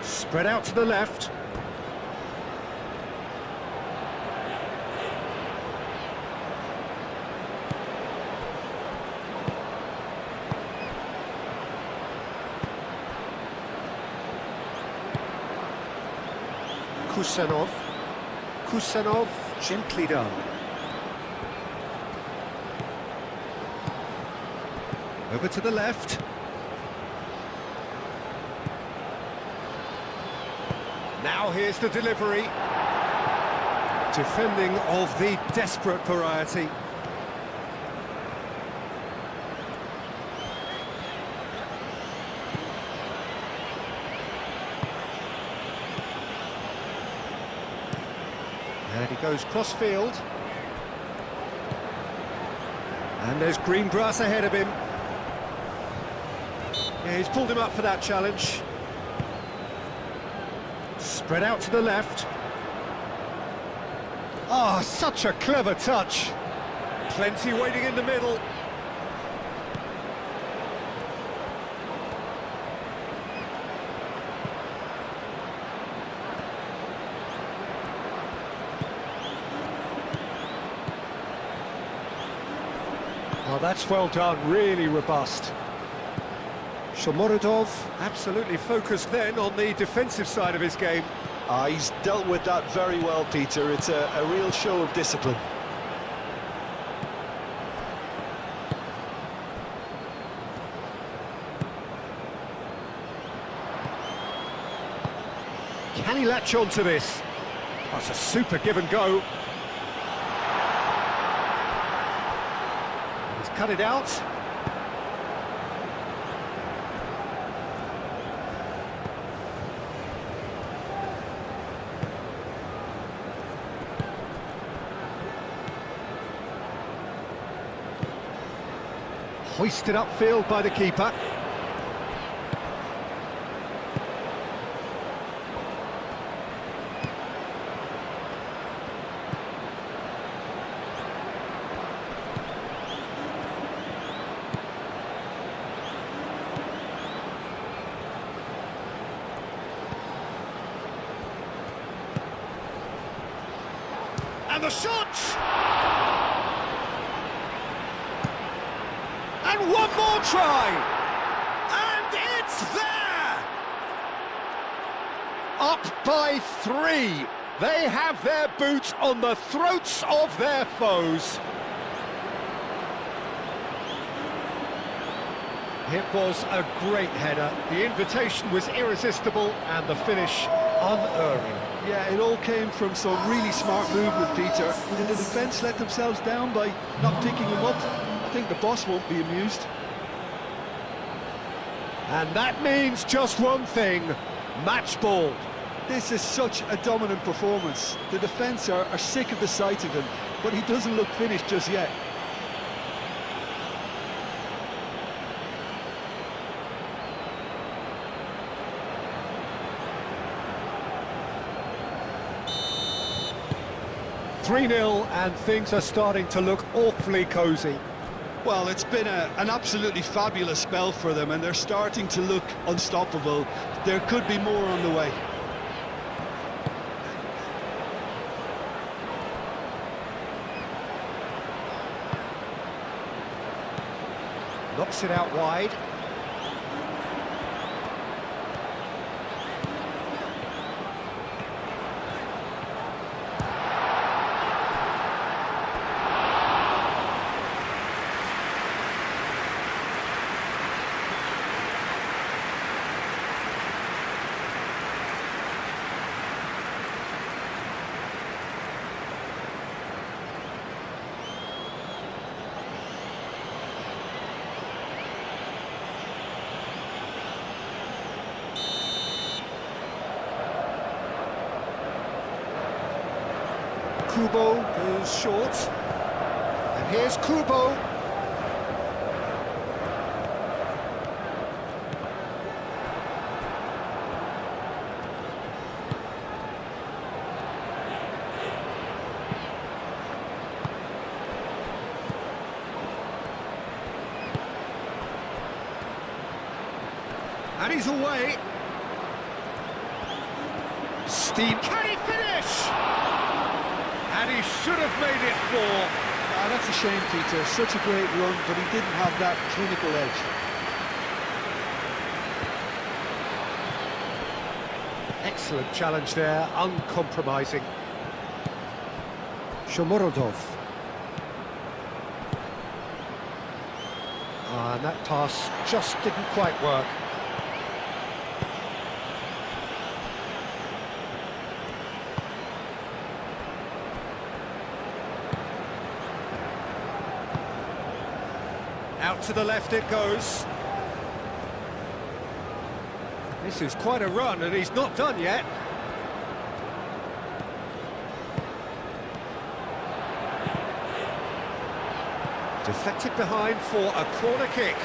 Spread out to the left. Kusanov. Kusanov, gently done. Over to the left. Now here's the delivery. Defending of the desperate variety. And he goes cross-field. And there's green grass ahead of him. Yeah, he's pulled him up for that challenge. Spread out to the left. Oh, such a clever touch. Plenty waiting in the middle. Oh, that's well done, really robust. Shomorodov absolutely focused then on the defensive side of his game. He's dealt with that very well, Peter. It's a real show of discipline. Can he latch on to this? That's a super give and go. He's cut it out. Hoisted upfield by the keeper. And the shot! And one more try! And it's there! Up by 3. They have their boot on the throats of their foes. It was a great header. The invitation was irresistible and the finish unerring. Yeah, it all came from some really smart movement, Peter. Did the defence let themselves down by not picking him up? I think the boss won't be amused. And that means just one thing, match ball. This is such a dominant performance. The defence are sick of the sight of him, but he doesn't look finished just yet. (3-0) and things are starting to look awfully cosy. Well, it's been an absolutely fabulous spell for them, and they're starting to look unstoppable. There could be more on the way. Knocks it out wide. Kubo goes short, and here's Kubo. And he's away. Steam, can he finish? And he should have made it 4. That's a shame, Peter. Such a great run, but he didn't have that clinical edge. Excellent challenge there, uncompromising. Shomorodov. And that pass just didn't quite work. Out to the left it goes. This is quite a run, and he's not done yet. Deflected behind for a corner kick.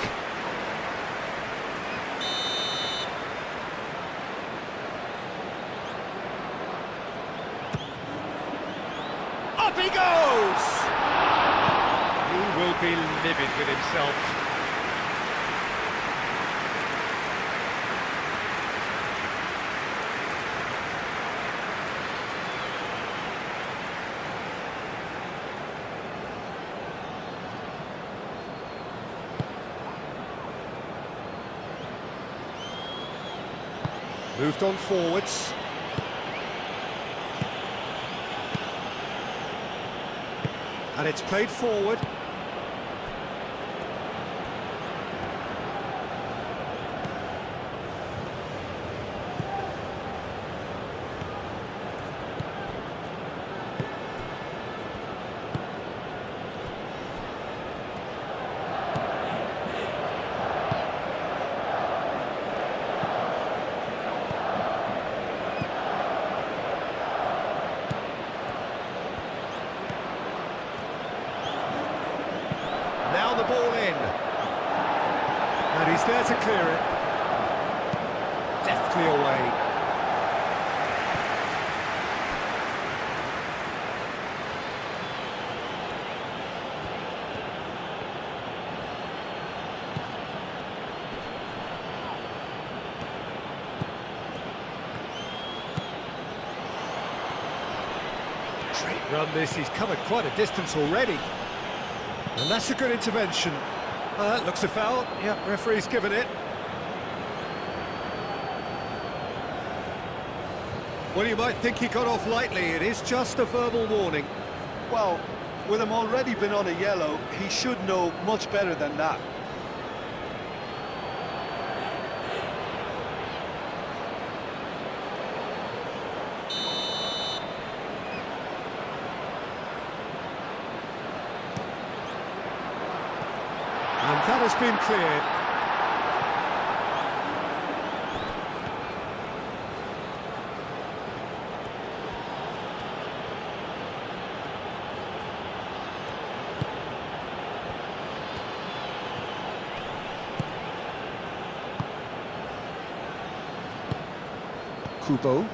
Up he goes! He will be livid with himself. Moved on forwards. And it's played forward. Now the ball in. And he's there to clear it. Deftly away. Great run this, he's covered quite a distance already. And that's a good intervention. Looks a foul. Yep, referee's given it. Well, you might think he got off lightly. It is just a verbal warning. Well, with him already been on a yellow, he should know much better than that. And that has been cleared. Kubo.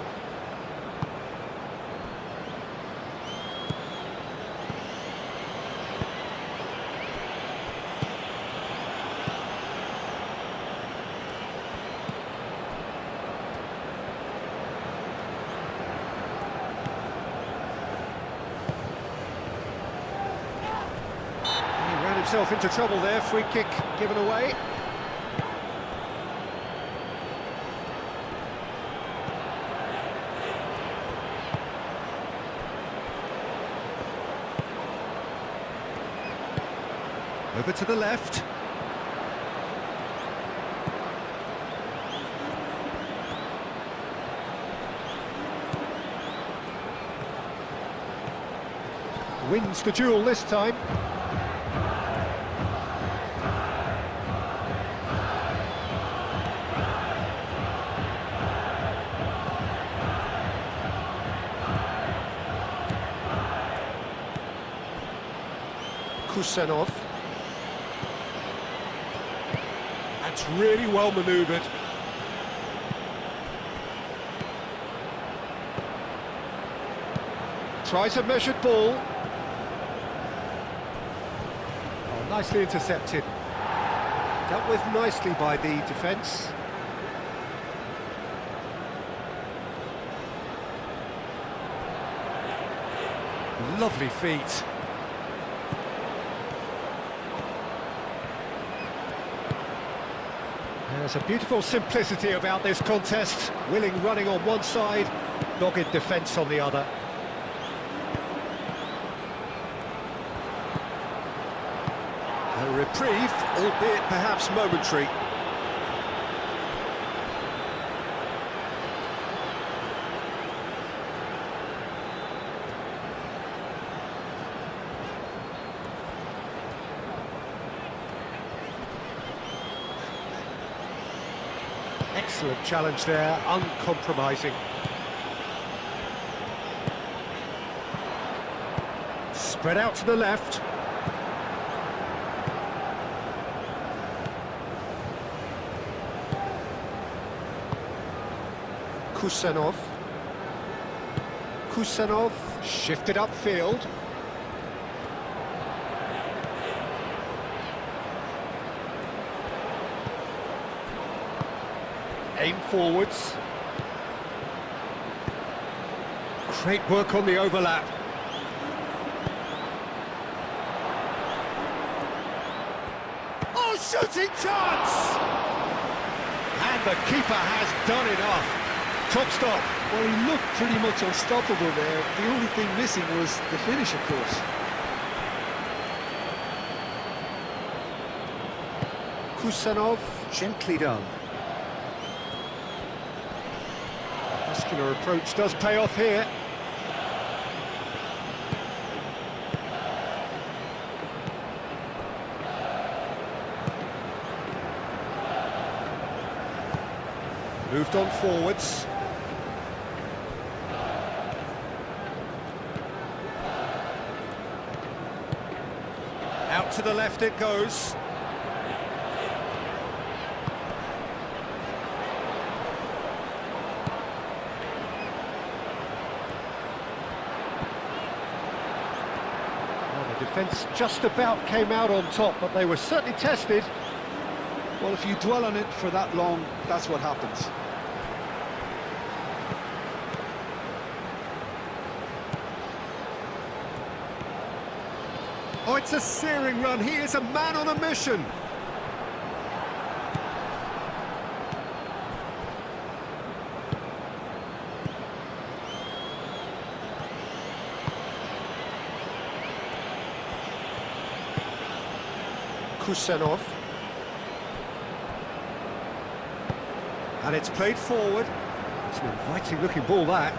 He ran himself into trouble there, free kick given away. Over to the left. Wins the duel this time. Kusenov. That's really well manoeuvred. Tries a measured ball. Oh, nicely intercepted. Dealt with nicely by the defence. Lovely feet. There's a beautiful simplicity about this contest. Willing running on one side, dogged defence on the other. A reprieve, albeit perhaps momentary. Excellent challenge there, uncompromising. Spread out to the left. Kusenov. Kusenov shifted upfield. Aim forwards. Great work on the overlap. Oh, shooting chance! And the keeper has done enough. Top stop. Well, he looked pretty much unstoppable there. The only thing missing was the finish, of course. Kusenov, gently done. Muscular approach does pay off here. Moved on forwards. Out to the left it goes. Defence just about came out on top, but they were certainly tested. Well, if you dwell on it for that long, that's what happens. Oh, it's a searing run. He is a man on a mission. Kusenov. And it's played forward. It's an inviting looking ball, that.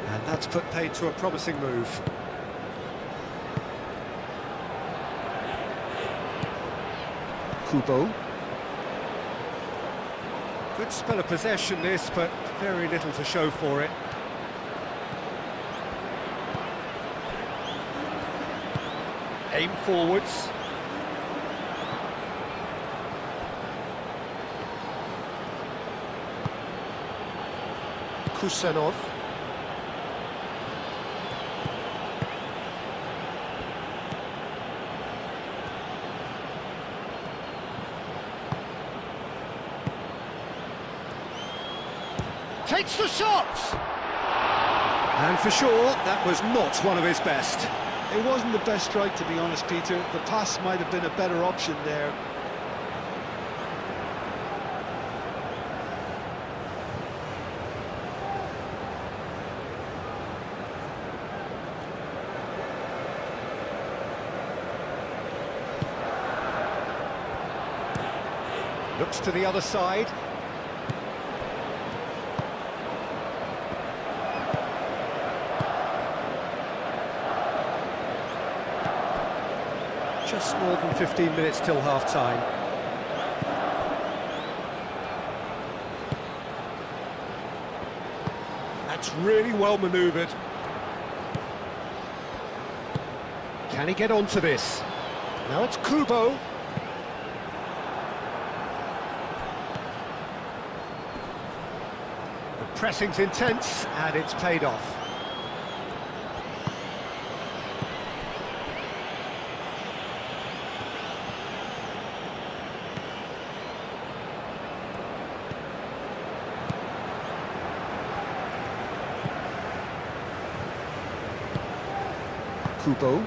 And that's put paid to a promising move. Kubo. Good spell of possession this, but very little to show for it. Aim forwards. Kusenov. Takes the shot! And for sure, that was not one of his best. It wasn't the best strike, to be honest, Peter. The pass might have been a better option there. Looks to the other side. Just more than 15 minutes till half-time. That's really well manoeuvred. Can he get onto this? Now it's Kubo. The pressing's intense, and it's paid off. Kubo.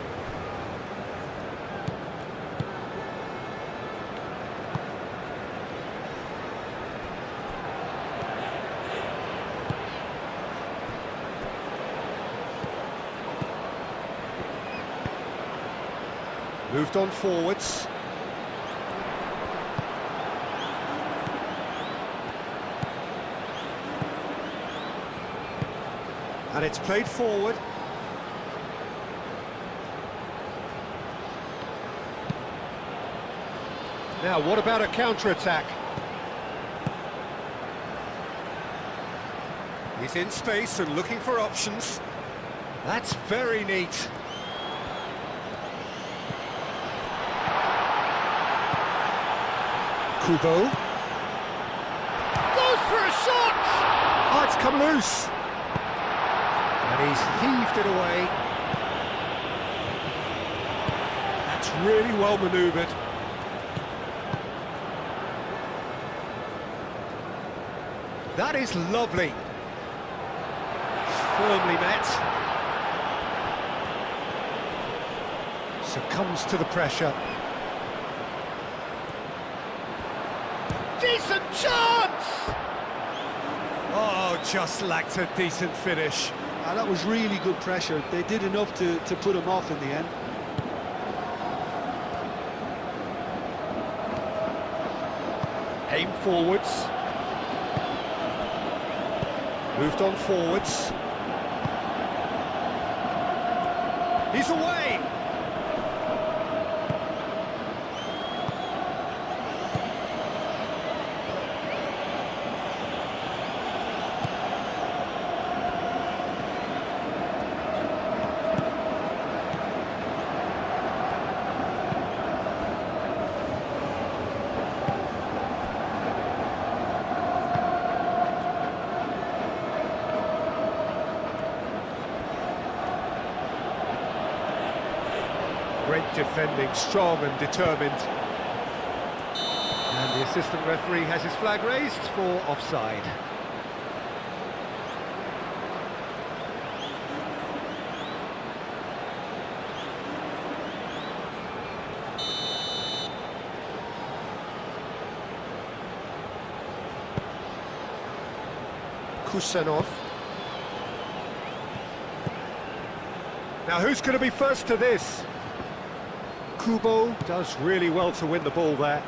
Moved on forwards. And it's played forward. Now, what about a counter-attack? He's in space and looking for options. That's very neat. Kubo. Goes for a shot! Oh, it's come loose. And he's heaved it away. That's really well manoeuvred. That is lovely. Firmly met. Succumbs to the pressure. Decent chance! Oh, just lacked a decent finish. That was really good pressure. They did enough to put him off in the end. Aim forwards. Moved on forwards. He's away! Great defending, strong and determined. And the assistant referee has his flag raised for offside. Kusanov. Now who's going to be first to this? Kubo does really well to win the ball there.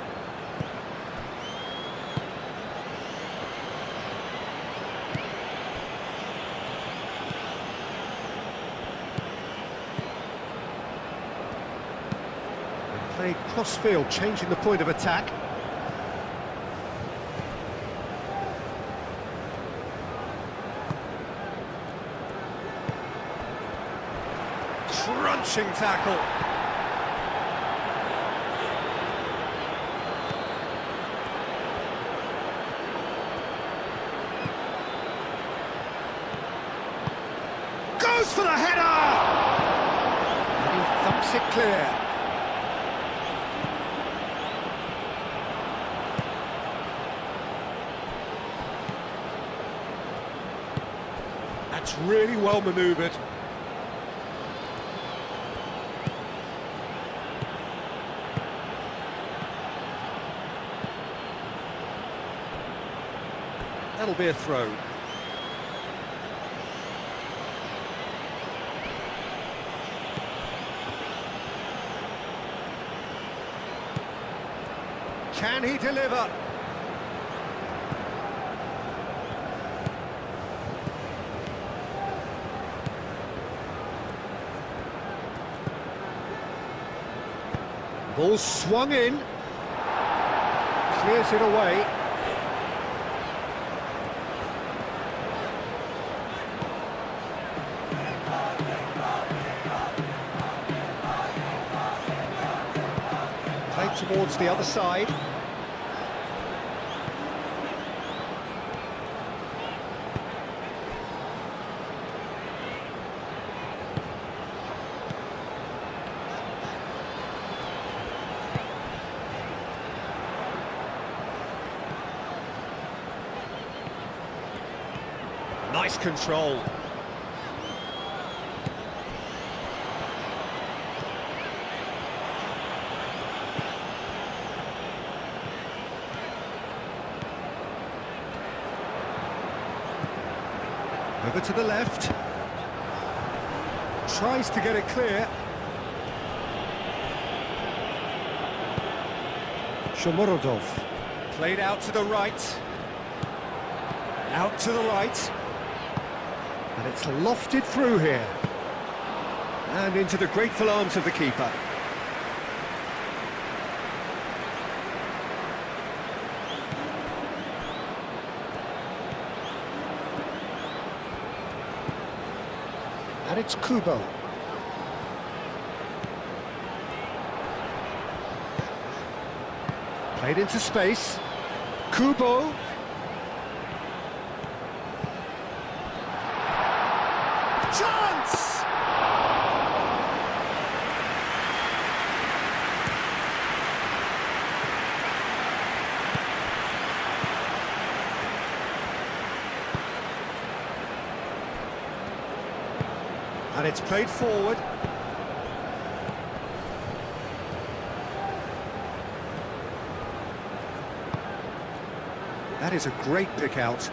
They played cross-field, changing the point of attack. Crunching tackle. Goes for the header! And he thumps it clear. That's really well manoeuvred. That'll be a throw. Can he deliver? Ball swung in. Clears it away. Played towards the other side. Nice control. Over to the left. Tries to get it clear. Shomorodov. Played out to the right. Out to the right. And it's lofted through here. And into the grateful arms of the keeper. And it's Kubo. Played into space. Kubo. Chance! And it's played forward. That is a great pick out.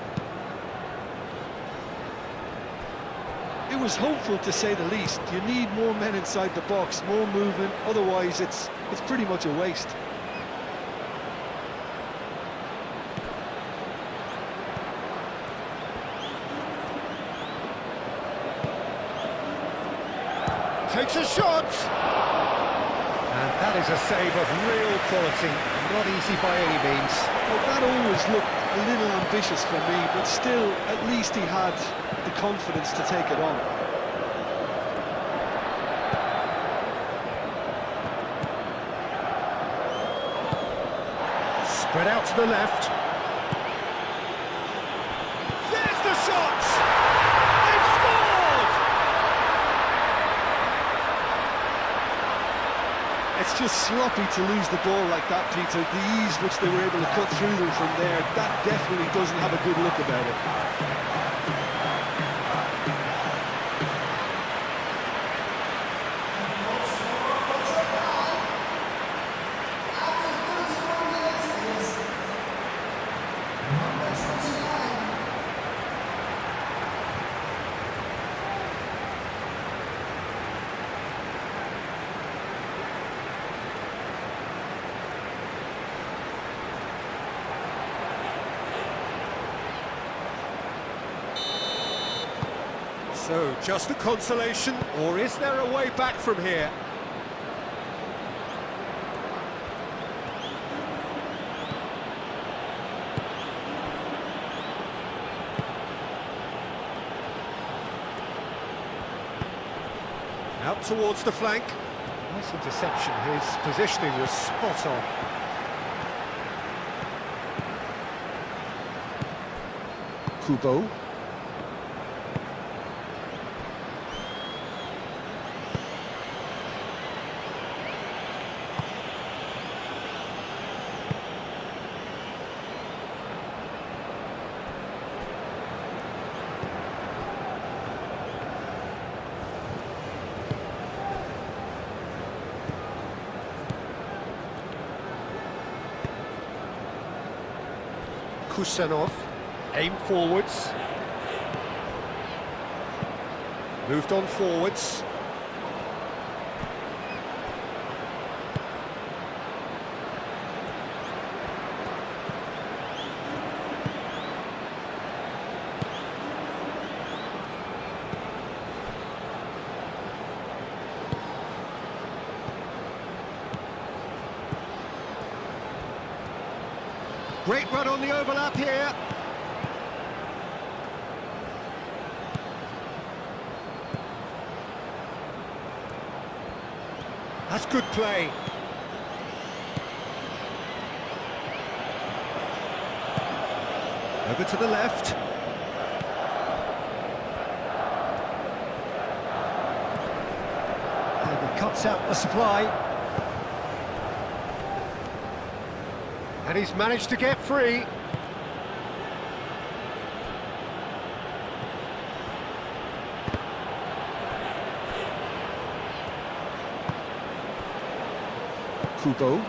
It was hopeful, to say the least. You need more men inside the box, more movement, otherwise it's pretty much a waste. Takes a shot! And that is a save of real quality, not easy by any means. Well, that always looked a little ambitious for me, but still, at least he had the confidence to take it on. Spread out to the left. There's the shot! They've scored! It's just sloppy to lose the ball like that, Peter. The ease which they were able to cut through them from there, that definitely doesn't have a good look about it. So, just a consolation, or is there a way back from here? Out towards the flank. Nice interception, his positioning was spot on. Kubo. Kusanov, aim forwards, moved on forwards. Great run on the overlap here. That's good play. Over to the left. And he cuts out the supply. And he's managed to get free. Kubo.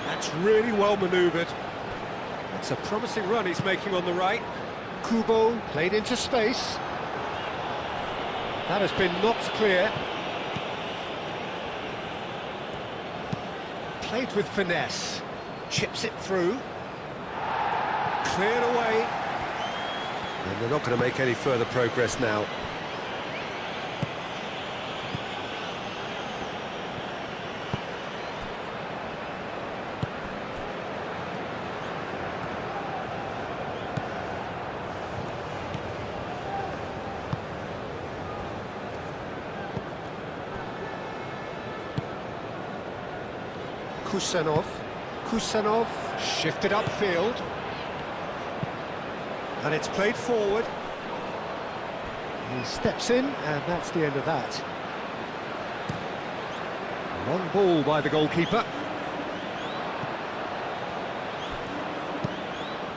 That's really well manoeuvred. That's a promising run he's making on the right. Kubo played into space. That has been knocked clear. Played with finesse. Chips it through. Cleared away. And they're not going to make any further progress now. Kusanov shifted upfield, and it's played forward. He steps in, and that's the end of that. Long ball by the goalkeeper.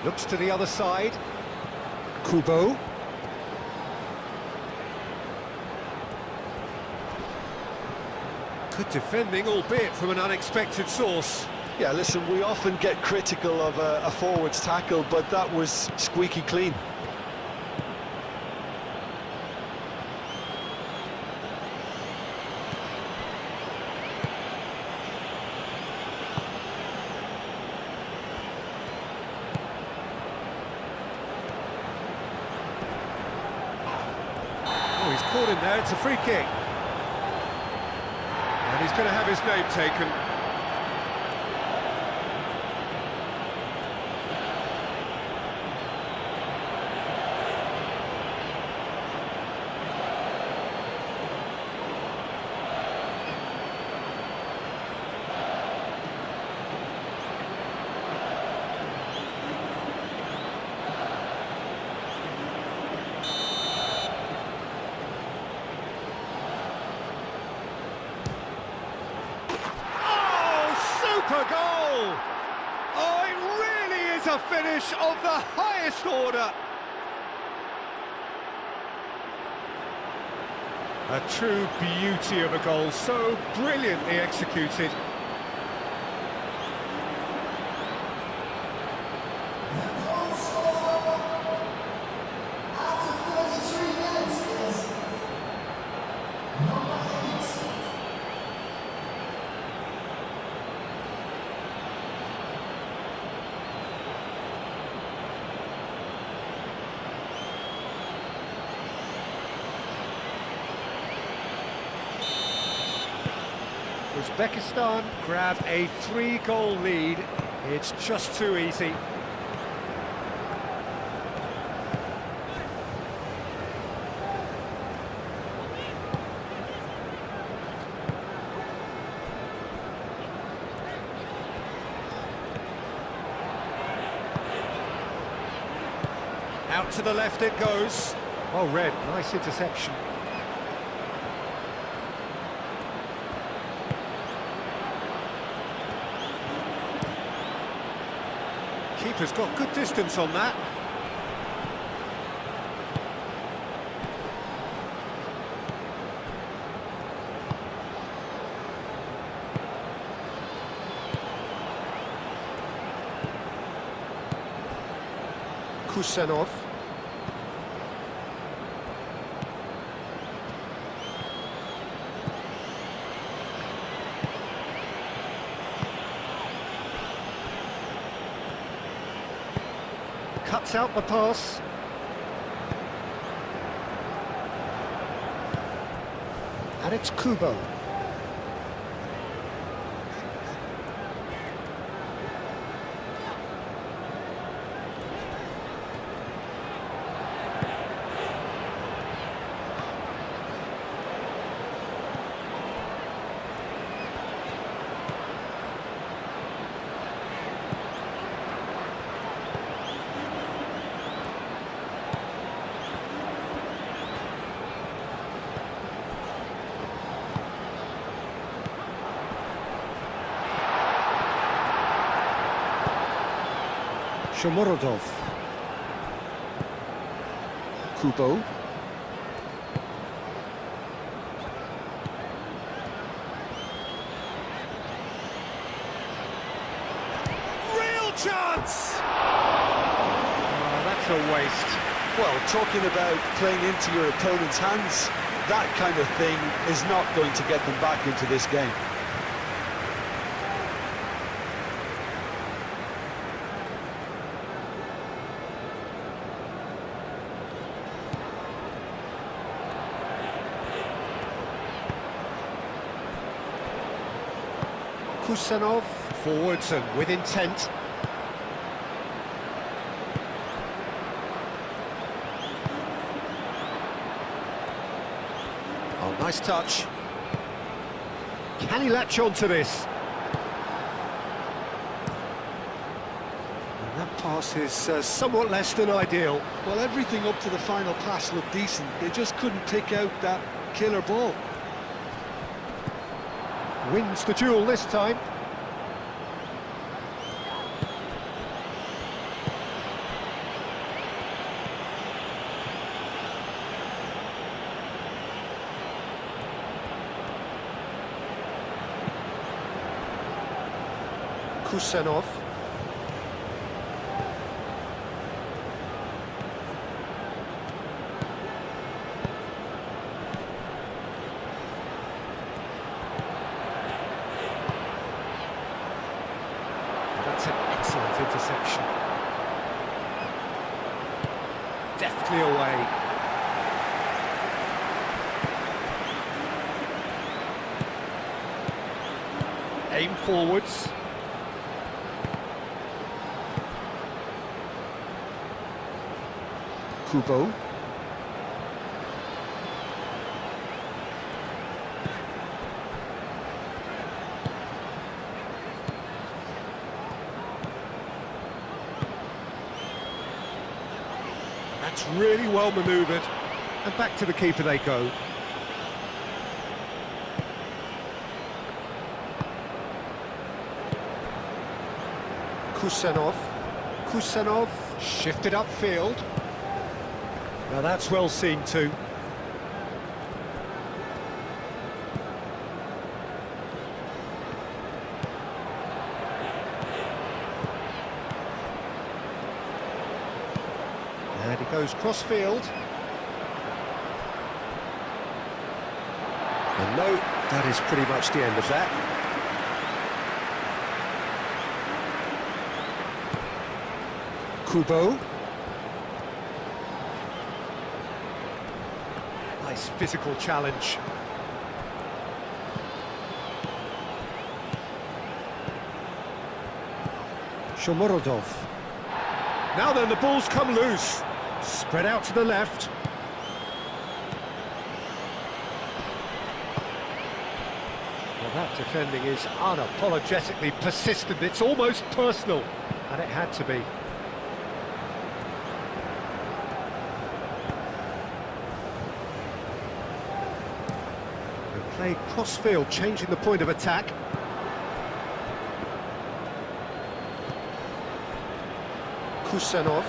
Looks to the other side. Kubo. Good defending, albeit from an unexpected source. Yeah, listen, we often get critical of a forward's tackle, but that was squeaky clean. Oh, he's caught in there, it's a free kick. And he's going to have his name taken. Super goal! Oh, it really is a finish of the highest order. A true beauty of a goal, so brilliantly executed. Uzbekistan grab a 3-goal lead. It's just too easy. Out to the left it goes. Well read, nice interception. Keeper's got good distance on that. Kusanov. Cuts out the pass. And it's Kubo. Shomorodov. Kubo. Real chance! Oh, that's a waste. Well, talking about playing into your opponent's hands, that kind of thing is not going to get them back into this game. Kusanov, forwards and with intent. Oh, nice touch. Can he latch on to this? And that pass is somewhat less than ideal. Well, everything up to the final pass looked decent. They just couldn't pick out that killer ball. Wins the duel this time. Kusanov. That's an excellent interception. Deftly away. Aim forwards. Kubo. That's really well manoeuvred. And back to the keeper they go. Kusanov. Kusanov shifted upfield. Now that's well seen too. And he goes cross-field. And no, that is pretty much the end of that. Kubo. Nice physical challenge. Shomorodov. Now then, the ball's come loose. Spread out to the left. Well, that defending is unapologetically persistent. It's almost personal, and it had to be. And played cross-field, changing the point of attack. Kusanov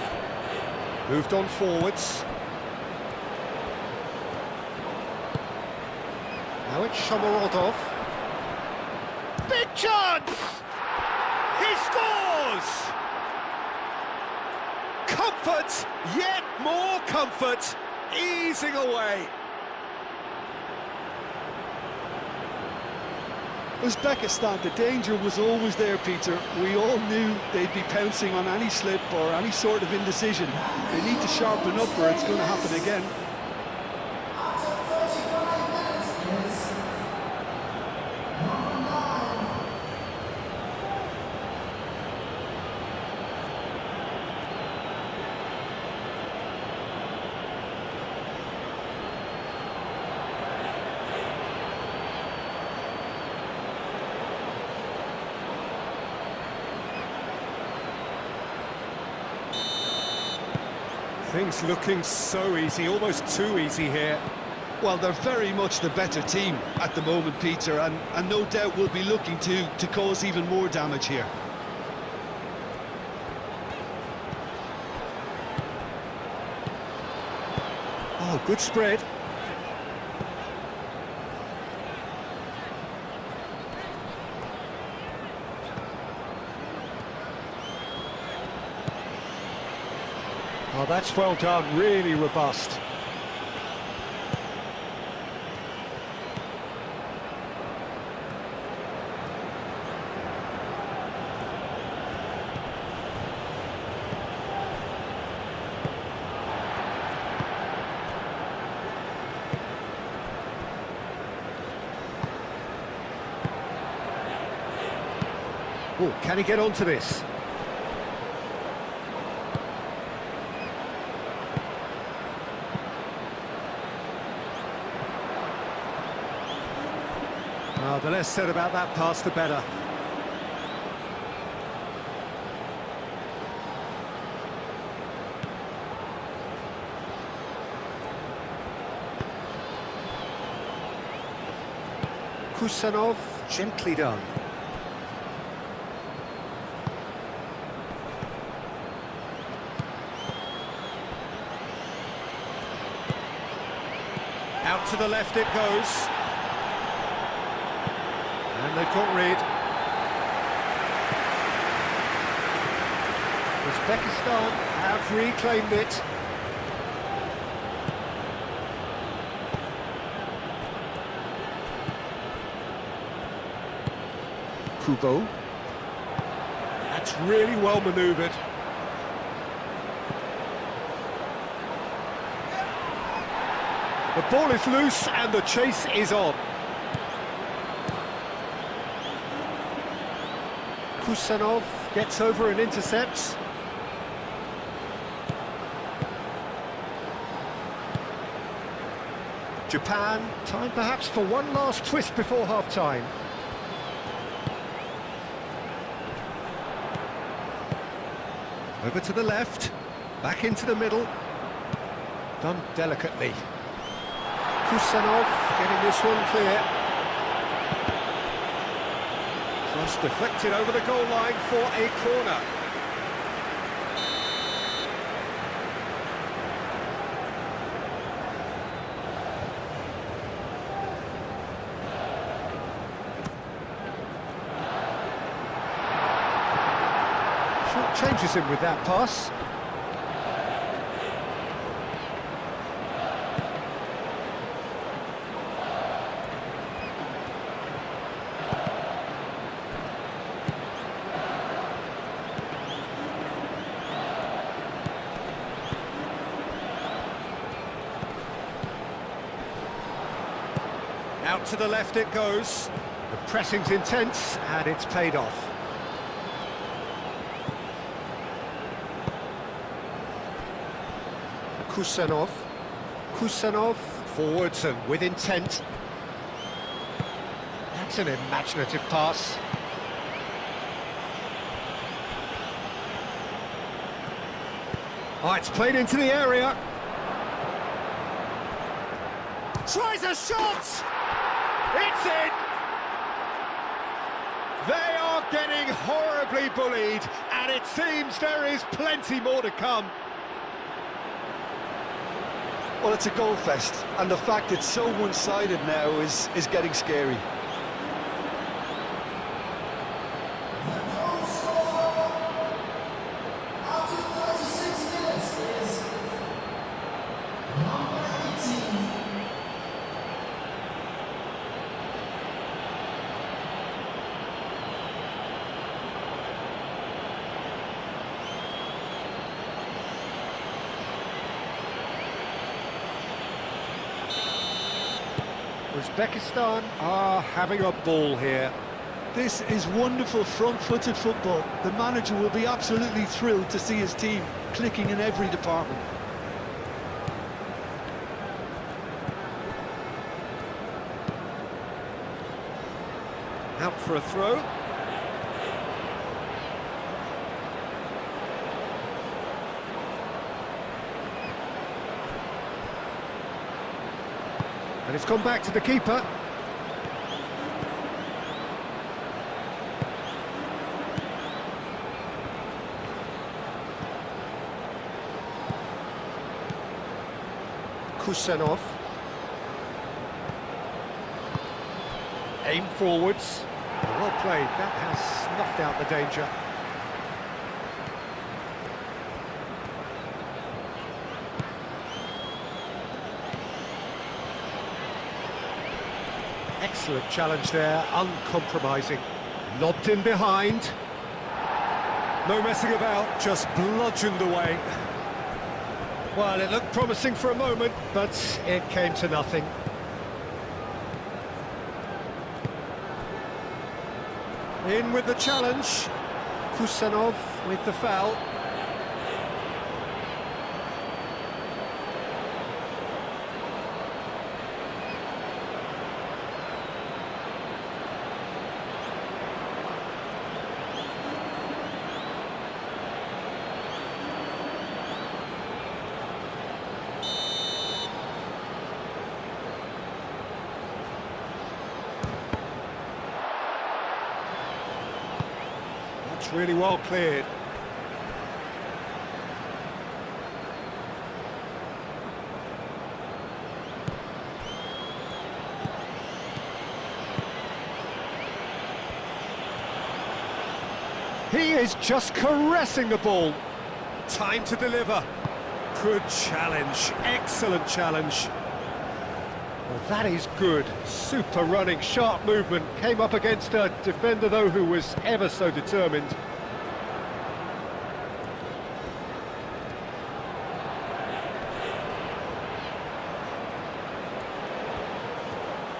moved on forwards. Now it's Shomorodov. Big chance! He scores! Comfort, yet more comfort, easing away. Uzbekistan, the danger was always there, Peter. We all knew they'd be pouncing on any slip or any sort of indecision. They need to sharpen up or it's going to happen again. Things looking so easy, almost too easy here. Well, they're very much the better team at the moment, Peter, and no doubt will be looking to cause even more damage here. Oh, good spread. Oh, that's well done, really robust. Oh, can he get onto this? Oh, the less said about that pass, the better. Kusanov, gently done. Out to the left it goes. And they've got rid. Uzbekistan have reclaimed it. Kubo. That's really well manoeuvred. The ball is loose and the chase is on. Kusanov gets over and intercepts. Japan, time perhaps for one last twist before half-time. Over to the left, back into the middle. Done delicately. Kusanov getting this one clear. Cross deflected over the goal line for a corner. Short changes him with that pass. Out to the left it goes. The pressing's intense and it's paid off. Kusanov. Kusanov, forwards and with intent. That's an imaginative pass. Oh, it's played into the area. Tries a shot! It's in! They are getting horribly bullied, and it seems there is plenty more to come. Well, it's a goal fest, and the fact it's so one-sided now is getting scary. Uzbekistan are having a ball here. This is wonderful front-footed football. The manager will be absolutely thrilled to see his team clicking in every department. Out for a throw. And it's gone back to the keeper. Kusanov. Aim forwards. Well played. That has snuffed out the danger. Excellent challenge there, uncompromising. Lobbed in behind. No messing about, just bludgeoned away. Well, it looked promising for a moment, but it came to nothing. In with the challenge. Kusanov with the foul. That's really well cleared. He is just caressing the ball. Time to deliver. Good challenge, excellent challenge. Well, that is good. Super running, sharp movement. Came up against a defender, though, who was ever so determined.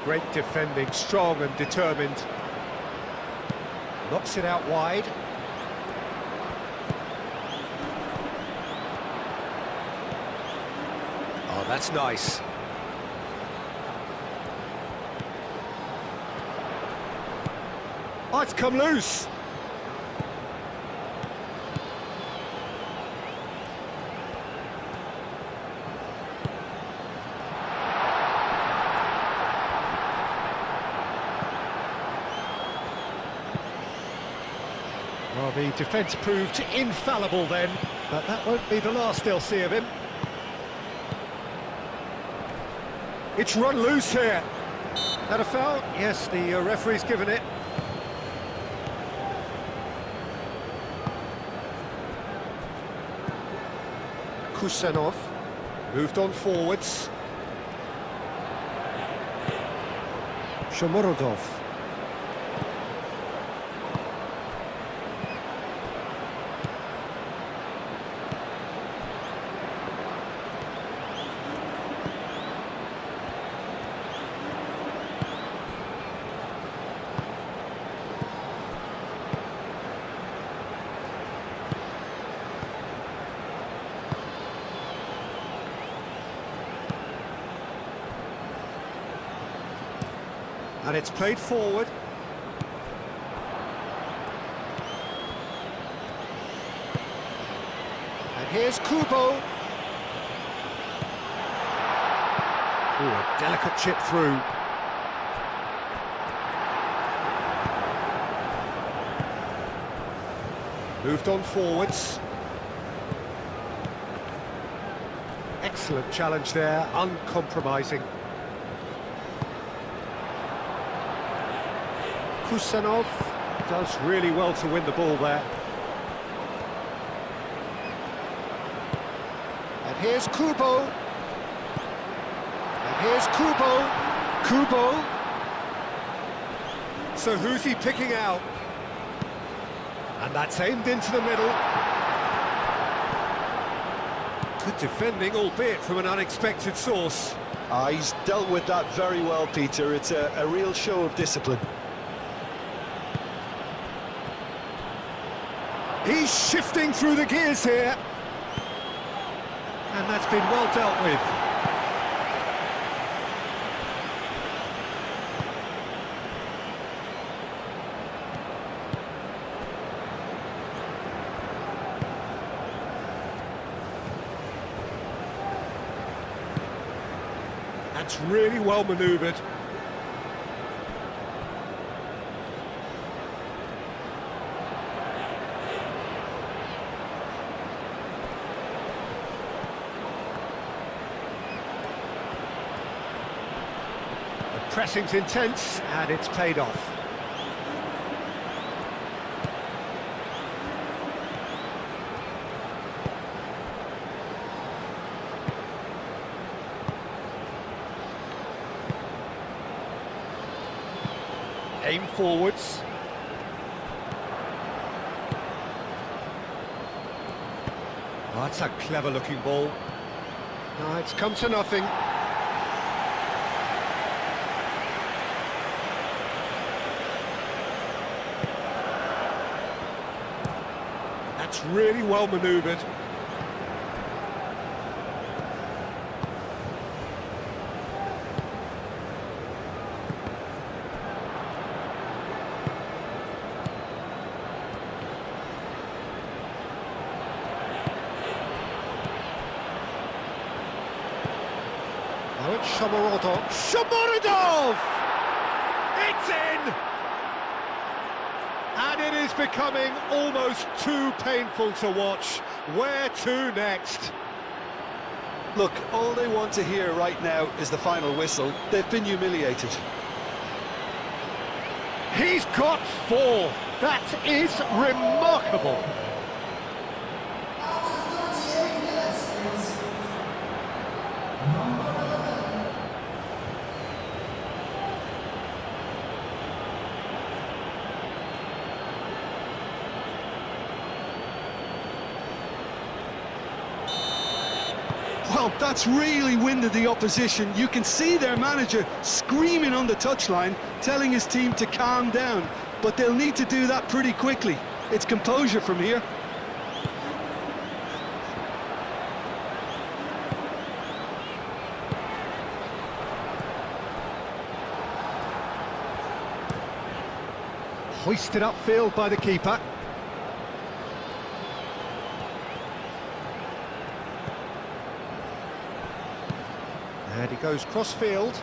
Great defending, strong and determined. Knocks it out wide. Oh, that's nice. Oh, it's come loose. Well, the defence proved infallible then, but that won't be the last they'll see of him. It's run loose here. That a foul? Yes, the referee's given it. Kusanov moved on forwards. Shomorodov. And it's played forward. And here's Kubo. Ooh, a delicate chip through. Moved on forwards. Excellent challenge there, uncompromising. Kusanov does really well to win the ball there. And here's Kubo. And here's Kubo. Kubo. So who's he picking out? And that's aimed into the middle. Good defending, albeit from an unexpected source. He's dealt with that very well, Peter. It's a real show of discipline. He's shifting through the gears here. And that's been well dealt with. That's really well manoeuvred. The pressing's intense and it's paid off. Aim forwards. Oh, that's a clever-looking ball. No, it's come to nothing. That's really well manoeuvred. Now it's Shomorodov. Shomorodov! It's in! And it is becoming almost too painful to watch. Where to next? Look, all they want to hear right now is the final whistle. They've been humiliated. He's got 4. That is remarkable. Well, that's really winded the opposition. You can see their manager screaming on the touchline, telling his team to calm down. But they'll need to do that pretty quickly. It's composure from here. Hoisted upfield by the keeper. And he goes cross-field.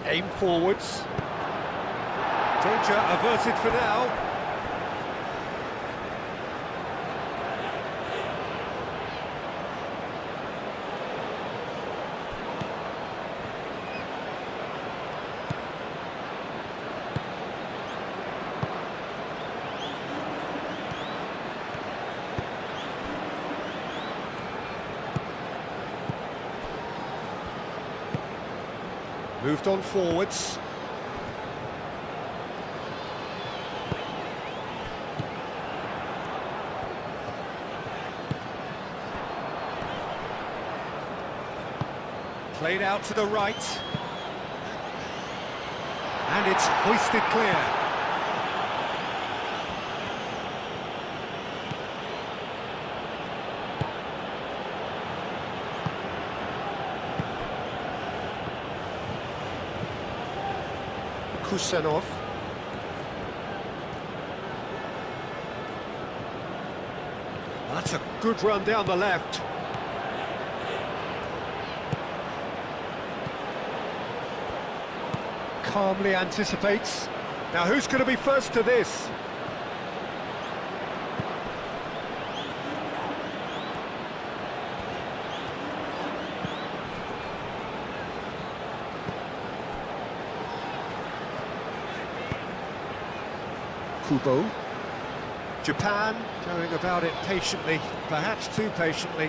Aim forwards. Danger averted for now. Moved on forwards. Played out to the right. And it's hoisted clear. Kusanov. That's a good run down the left. Calmly anticipates. Now who's going to be first to this? Kubo. Japan going about it patiently, perhaps too patiently.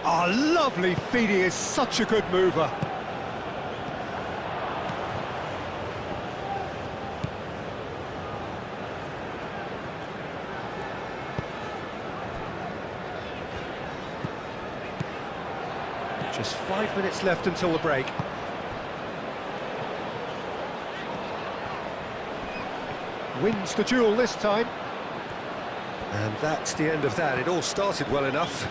Oh, lovely feed, he is such a good mover. Just 5 minutes left until the break. Wins the duel this time. And that's the end of that. It all started well enough.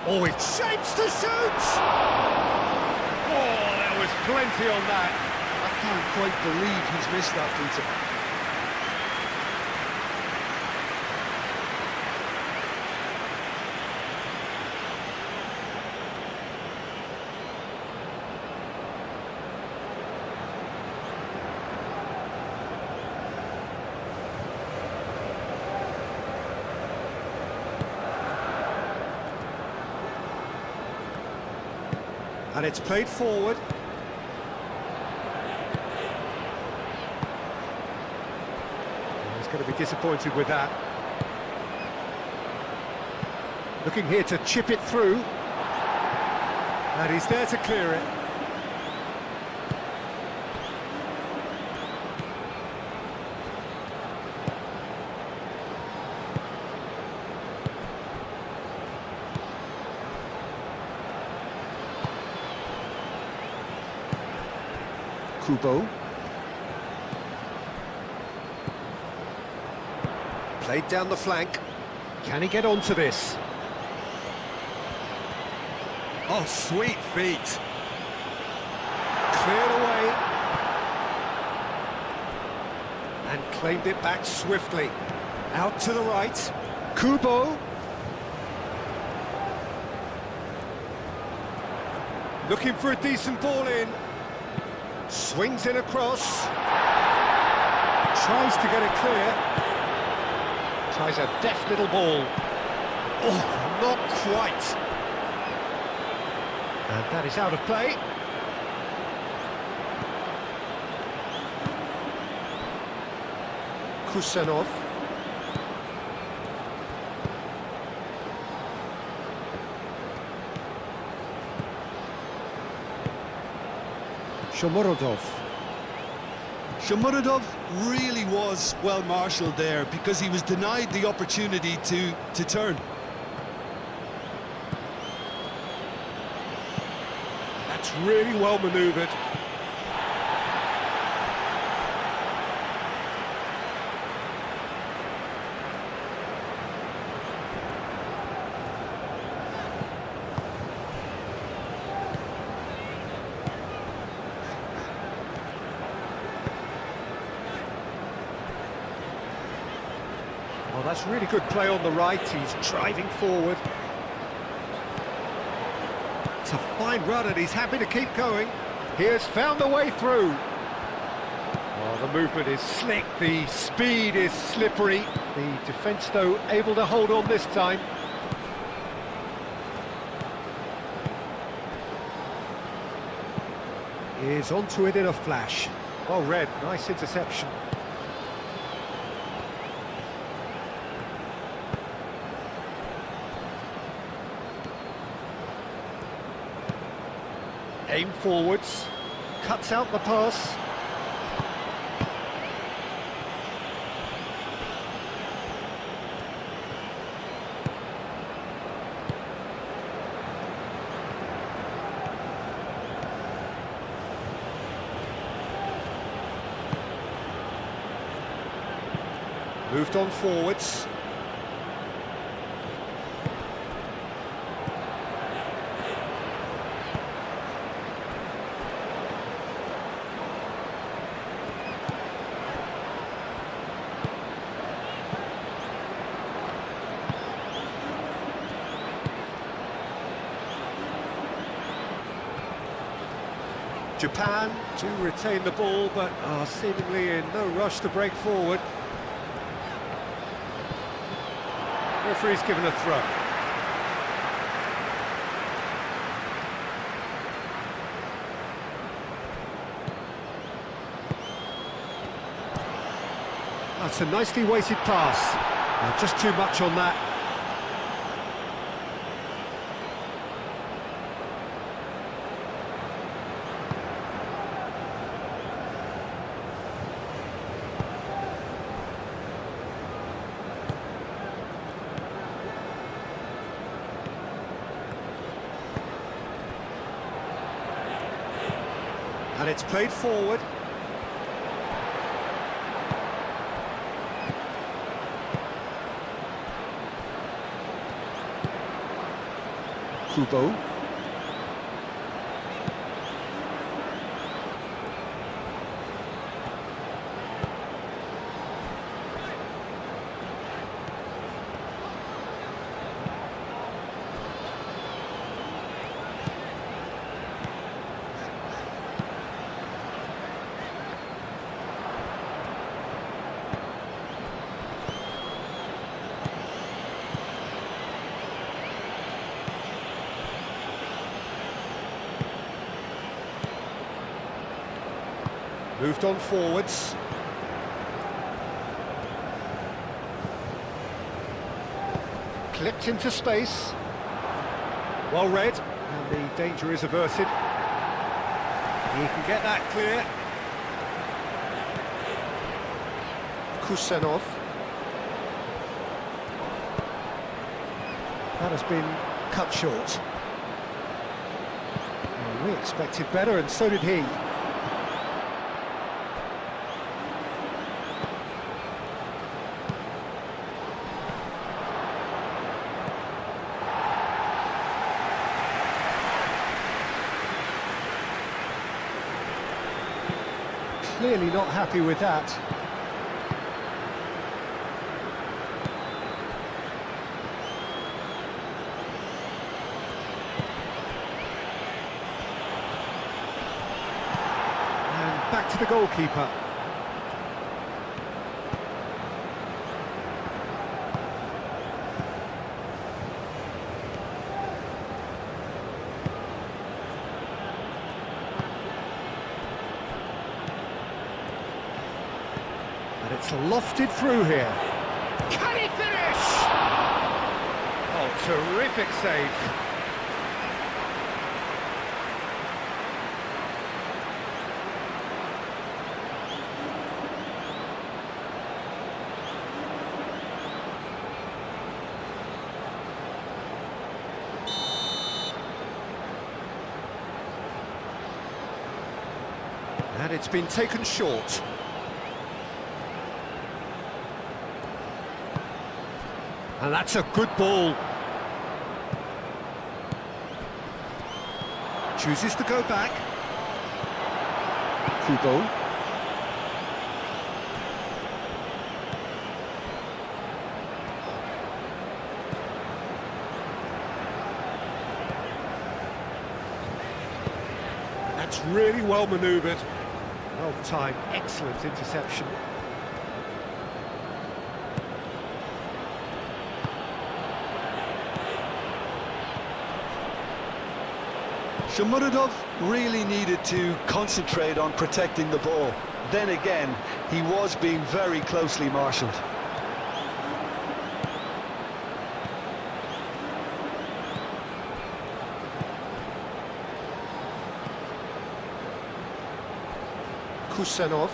Oh, it shapes to shoot! Oh, there was plenty on that. I can't quite believe he's missed that, Peter. And it's played forward. He's going to be disappointed with that. Looking here to chip it through. And he's there to clear it. Kubo. Played down the flank. Can he get onto this? Oh, sweet feet. Cleared away. And claimed it back swiftly. Out to the right. Kubo. Looking for a decent ball in. Swings in across. Tries to get it clear. Tries a deft little ball. Oh, not quite. And that is out of play. Kusanov. Shomurodov. Shomurodov really was well marshalled there because he was denied the opportunity to turn. That's really well manoeuvred. Well, that's really good play on the right. He's driving forward. It's a fine run and he's happy to keep going. He has found a way through. Oh, the movement is slick, the speed is slippery. The defence, though, able to hold on this time. Is onto it in a flash. Well read, nice interception. Aim forwards, cuts out the pass. Moved on forwards. Japan do retain the ball, but are seemingly in no rush to break forward. Referee's given a throw. That's a nicely weighted pass. Just too much on that. And it's played forward. Kubo. Moved on forwards. Clipped into space. Well read, and the danger is averted. He can get that clear. Kusenov. That has been cut short. Well, we expected better, and so did he. Clearly not happy with that. And back to the goalkeeper. It's lofted through here. Can he finish? Oh, terrific save. And it's been taken short. And that's a good ball. Chooses to go back. Kubo. That's really well manoeuvred. Well timed, excellent interception. Shomurodov really needed to concentrate on protecting the ball. Then again, he was being very closely marshalled. Kusanov.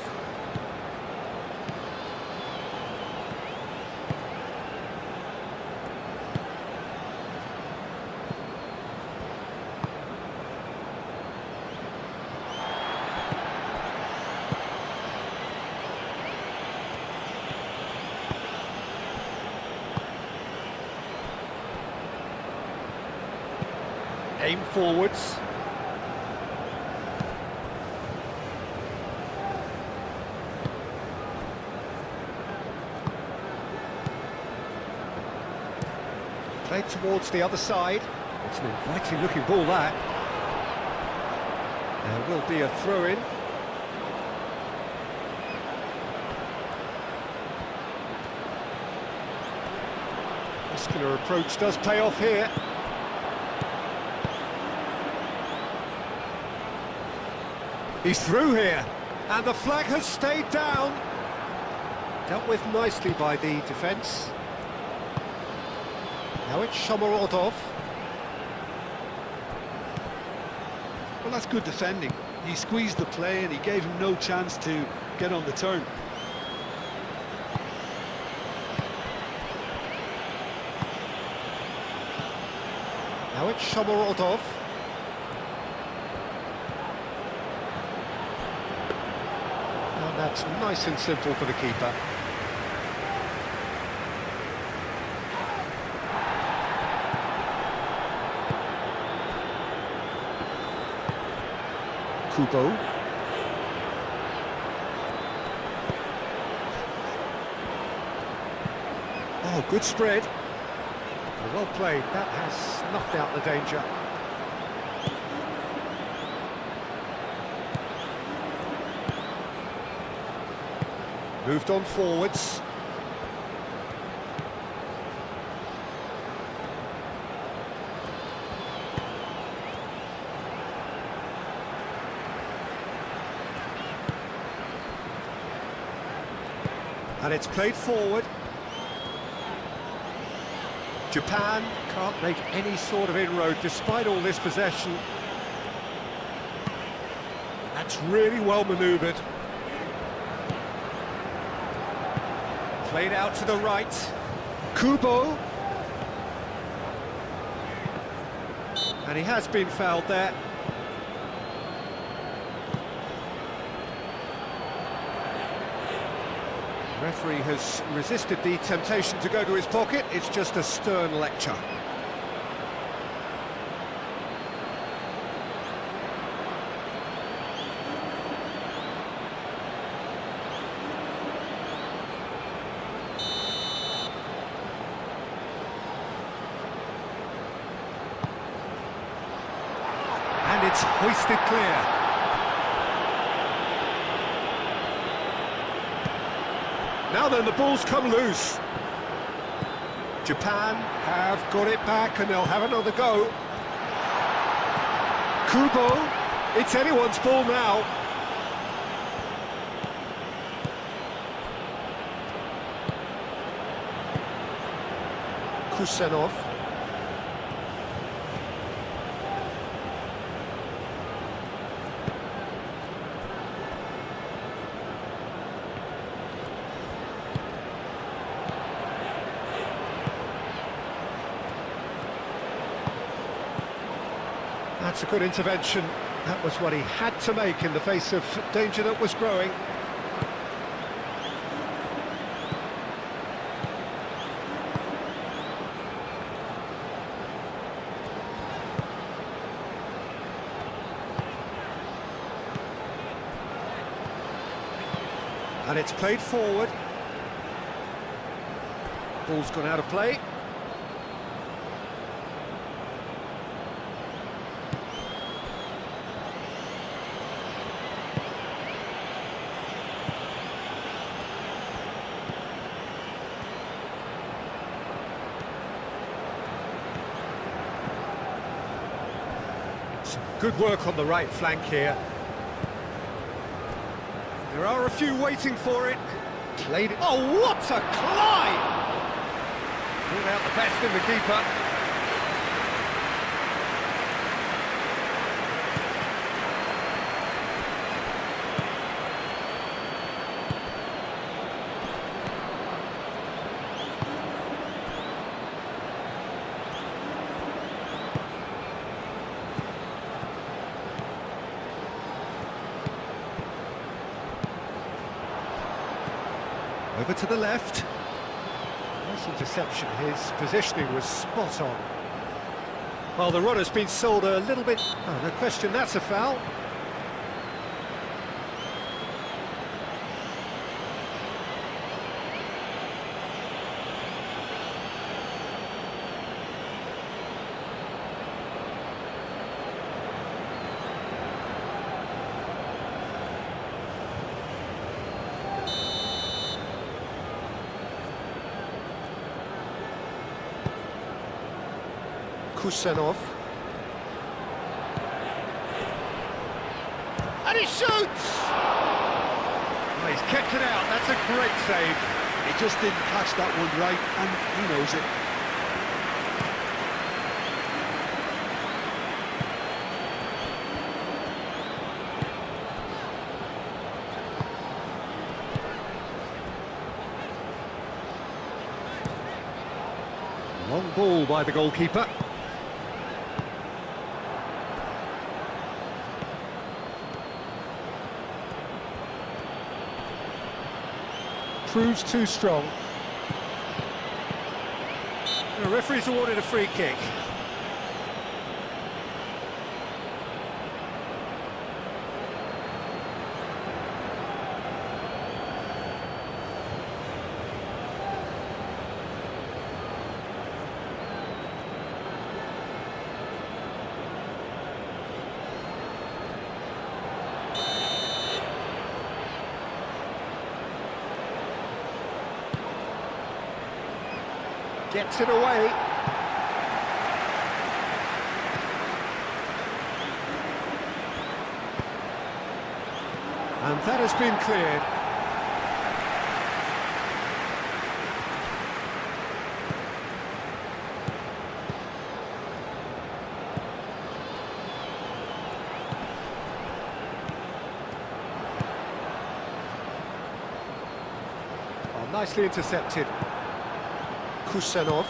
Aim forwards. Played towards the other side. It's an inviting looking ball, that. There will be a throw-in. Muscular approach does pay off here. He's through here, and the flag has stayed down. Dealt with nicely by the defence. Now it's Shomurodov. Well, that's good defending. He squeezed the play and he gave him no chance to get on the turn. Now it's Shomurodov. And that's nice and simple for the keeper. Kubo. Oh, good spread. Well played. That has snuffed out the danger. Moved on forwards. And it's played forward. Japan can't make any sort of inroad despite all this possession. That's really well manoeuvred. Played out to the right. Kubo. And he has been fouled there. The referee has resisted the temptation to go to his pocket. It's just a stern lecture. And it's hoisted clear. Now then, the ball's come loose. Japan have got it back and they'll have another go. Kubo, it's anyone's ball now. Kusanov. That's a good intervention. That was what he had to make in the face of danger that was growing. And it's played forward. Ball's gone out of play. Some good work on the right flank here. There are a few waiting for it. Played it. Oh, what a climb! Brought out the best in the keeper. Over to the left. Nice interception. His positioning was spot on. Well, the runner's been sold a little bit. Oh, no question, that's a foul. Kusanov. And he shoots! Oh, he's kept it out, that's a great save. He just didn't catch that one right, and he knows it. Long ball by the goalkeeper. Proves too strong. The referee's awarded a free kick. Gets it away. And that has been cleared. Oh, nicely intercepted. Kusanov.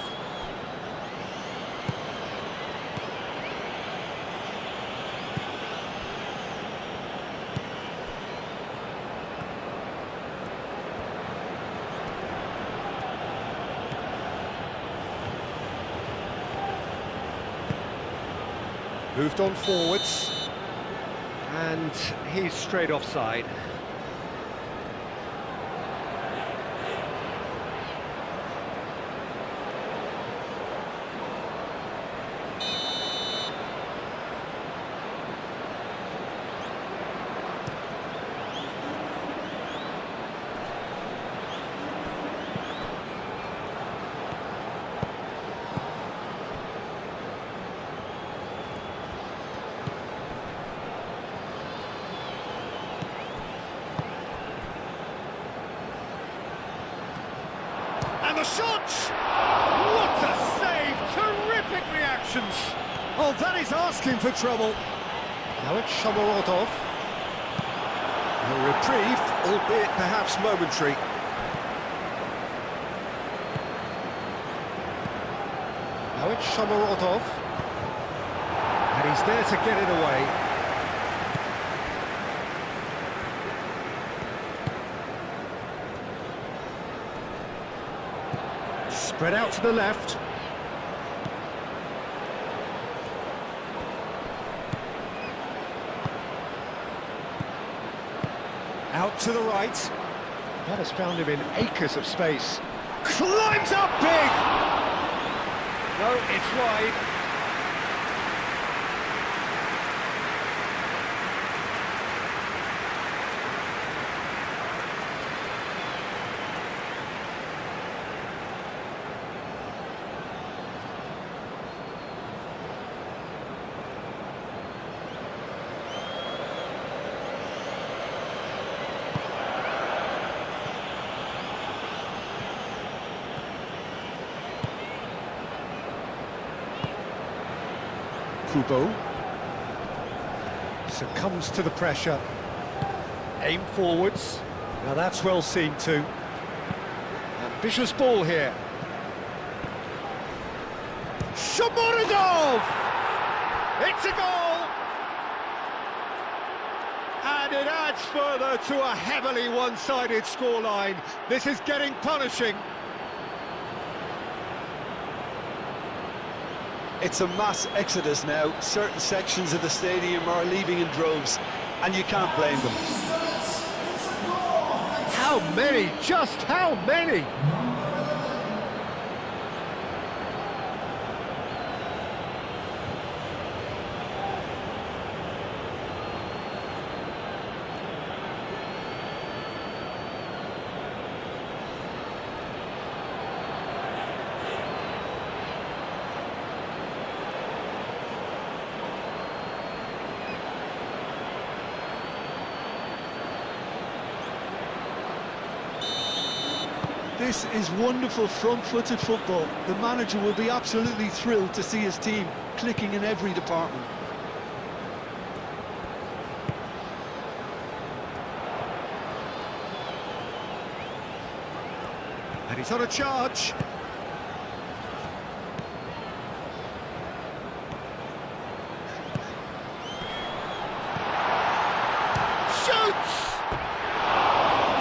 Moved on forwards. And he's straight offside. And the shot! What a save! Terrific reactions! Oh, that is asking for trouble. Now it's Shomorodov. A reprieve, albeit perhaps momentary. Now it's Shomorodov. And he's there to get it away. Spread out to the left. Out to the right. That has found him in acres of space. Climbs up big! No, it's wide. Kubo succumbs to the pressure. Aim forwards. Now that's well seen too. Ambitious ball here. Shomurodov! It's a goal! And it adds further to a heavily one-sided scoreline. This is getting punishing. It's a mass exodus now. Certain sections of the stadium are leaving in droves, and you can't blame them. How many? Just how many? This is wonderful front-footed football. The manager will be absolutely thrilled to see his team clicking in every department. And he's on a charge. Shoots!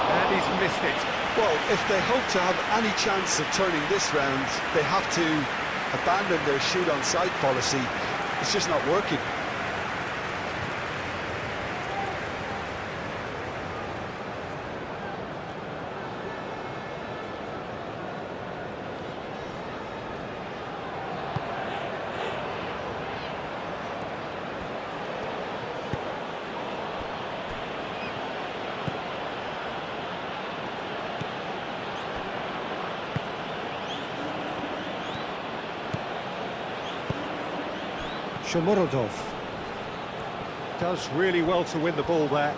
And he's missed it. Well, if they hope to have any chance of turning this round, they have to abandon their shoot-on-sight policy. It's just not working. Shomurodov does really well to win the ball there.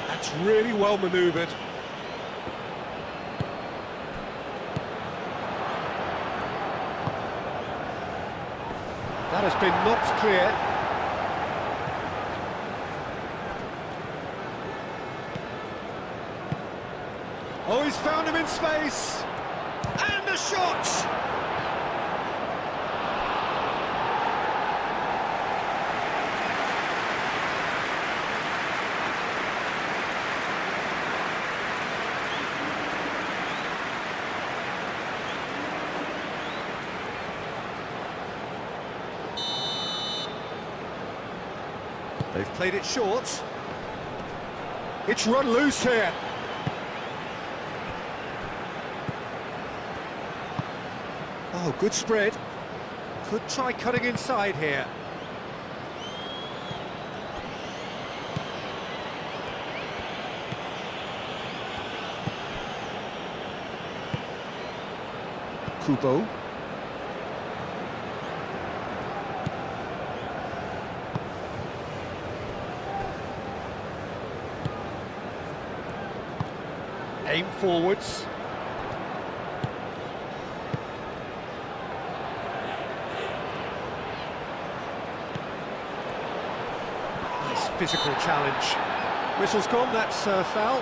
That's really well manoeuvred. That has been knocked clear. Oh, he's found him in space. And the shot! They've played it short. It's run loose here. Oh, good spread. Could try cutting inside here. Kubo. Aim forwards. Nice physical challenge. Whistle's gone, that's foul.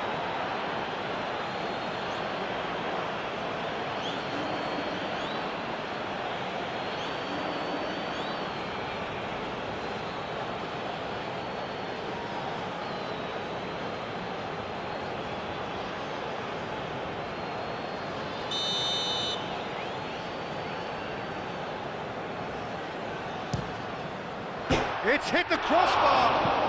It's hit the crossbar!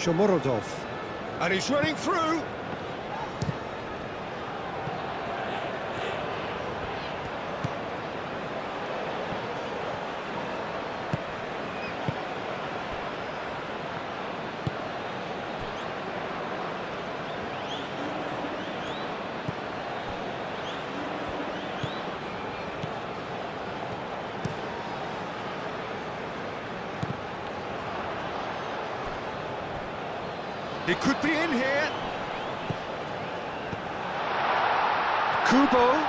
Shomorodov. And he's running through. He could be in here. Kubo.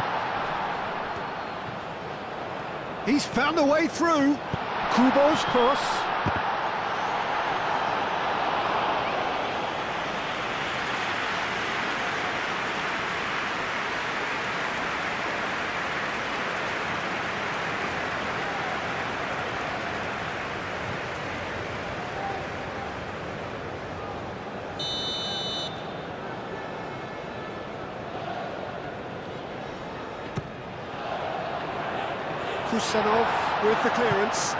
He's found a way through. Kubo's cross. Kusanov with the clearance.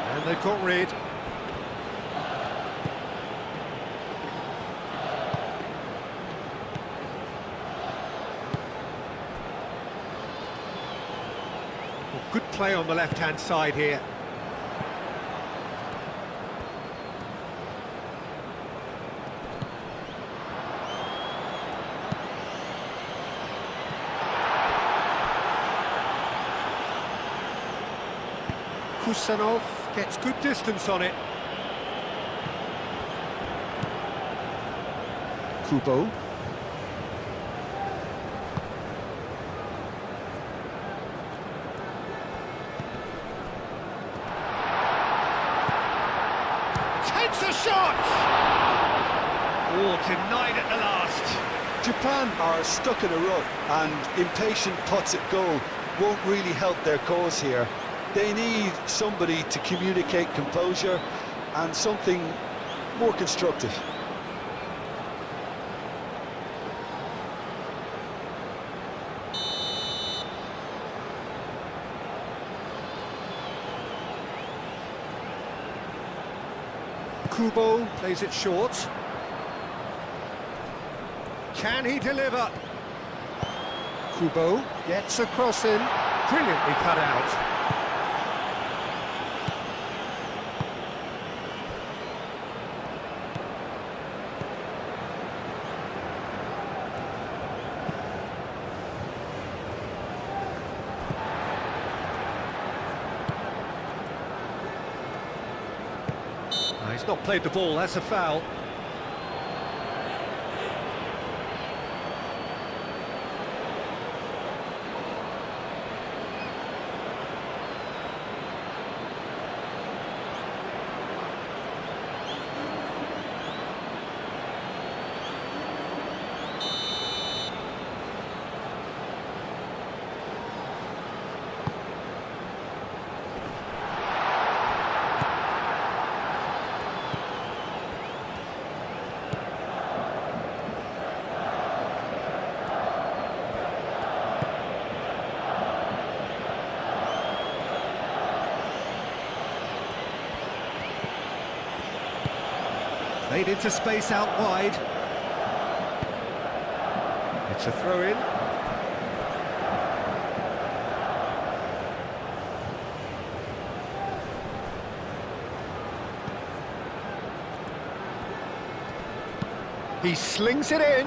And they've got rid. Well, good play on the left-hand side here. Kusanov gets good distance on it. Kubo. Takes a shot! Oh, denied at the last. Japan are stuck in a rut, and impatient putts at goal won't really help their cause here. They need somebody to communicate composure and something more constructive. Kubo plays it short. Can he deliver? Kubo gets a cross in. Brilliantly cut out. He's not played the ball, that's a foul. Played into space out wide. It's a throw-in. He slings it in.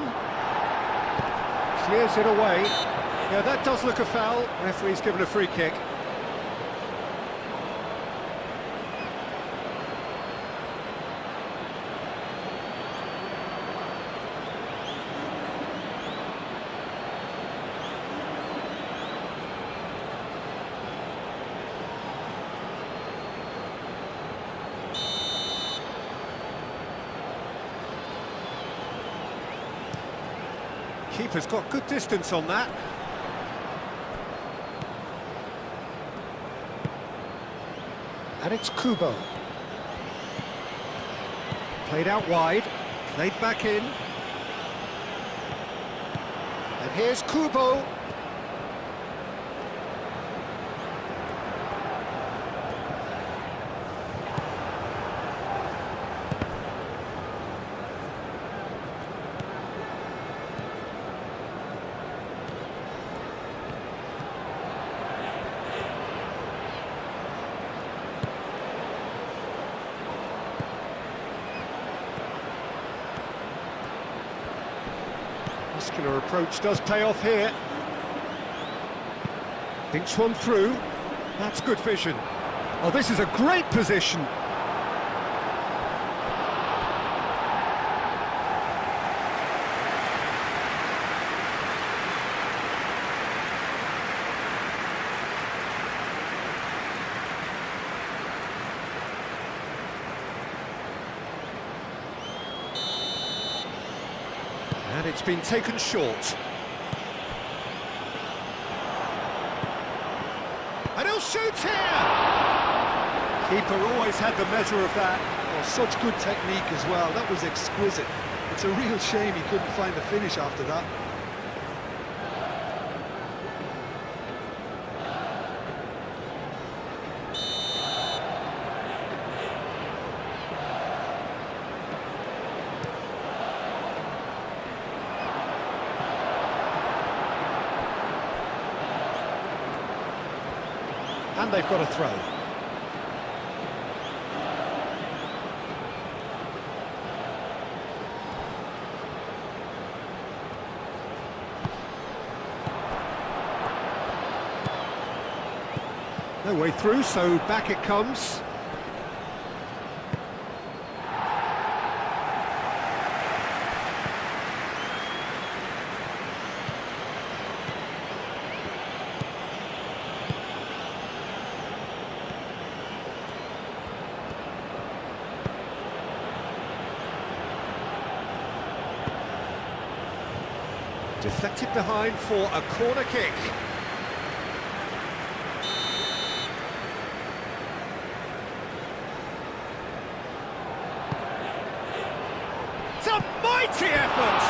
Clears it away. Yeah, that does look a foul. Referee's given a free kick. Keeper's got good distance on that. And it's Kubo. Played out wide, played back in. And here's Kubo. Muscular approach does pay off here. Thinks one through. That's good vision. Oh, this is a great position. And it's been taken short. And he'll shoot here! Keeper always had the measure of that. Oh, such good technique as well. That was exquisite. It's a real shame he couldn't find the finish after that. And they've got a throw. No way through, so back it comes. Deflected behind for a corner kick. It's a mighty effort!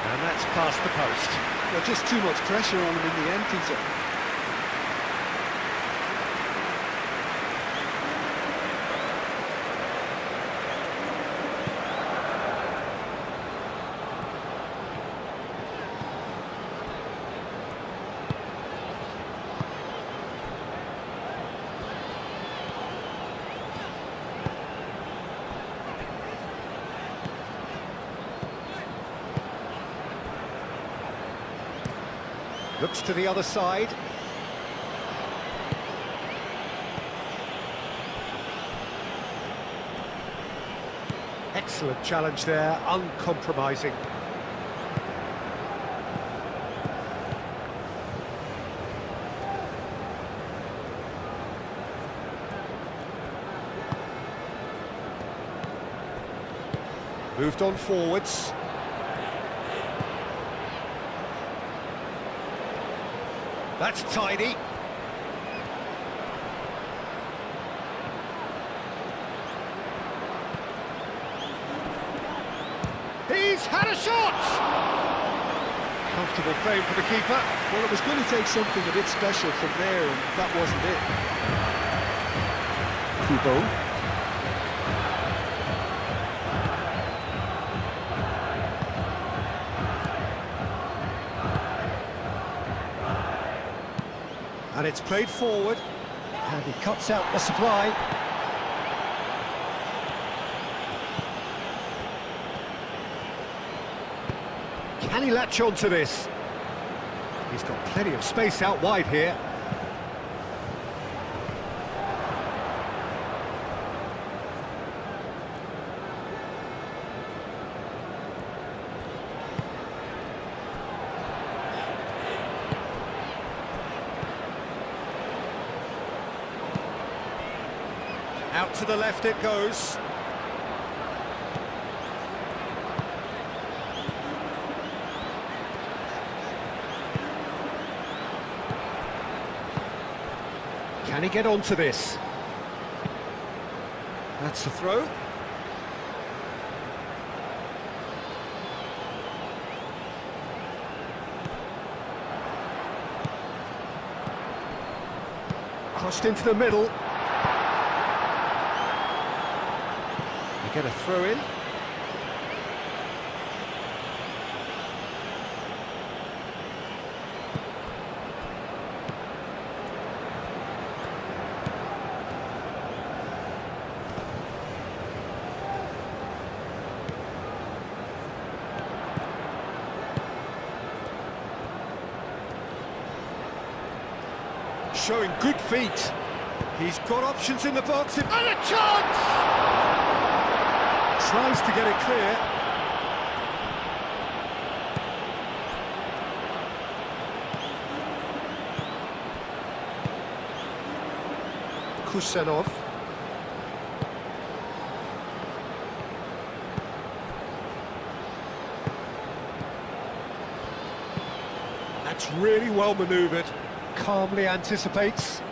And that's past the post. Well, just too much pressure on him in the end, Peter. Looks to the other side. Excellent challenge there, uncompromising. Moved on forwards. That's tidy. He's had a shot! Comfortable frame for the keeper. Well, it was going to take something a bit special from there, and that wasn't it. Kubo. And it's played forward, and he cuts out the supply. Can he latch on to this? He's got plenty of space out wide here. Out to the left it goes. Can he get onto this? That's the throw. Crossed into the middle. You get a throw in. Showing good feet. He's got options in the box. And a chance! Tries to get it clear. Kusanov. That's really well manoeuvred. Calmly anticipates.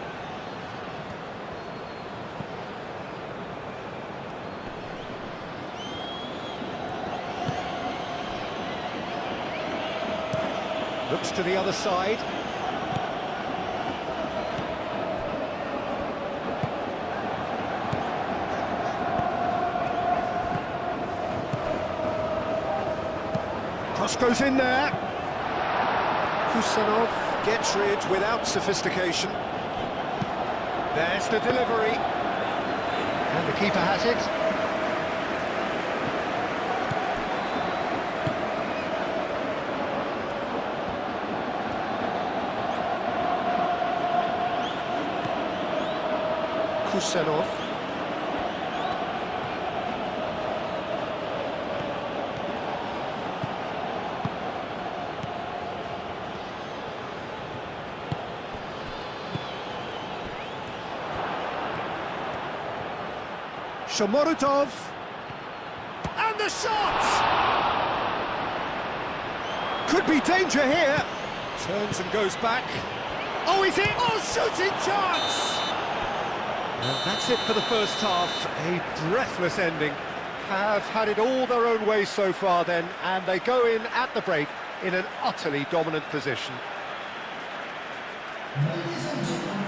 Looks to the other side. Cross goes in there. Kusanov gets rid without sophistication. There's the delivery. And the keeper has it. Kusanov. Shomorutov, and the shot! Could be danger here. Turns and goes back. Oh, he's in! Oh, shooting chance! And that's it for the first half. A breathless ending. Have had it all their own way so far then, and they go in at the break in an utterly dominant position. Ladies and gentlemen,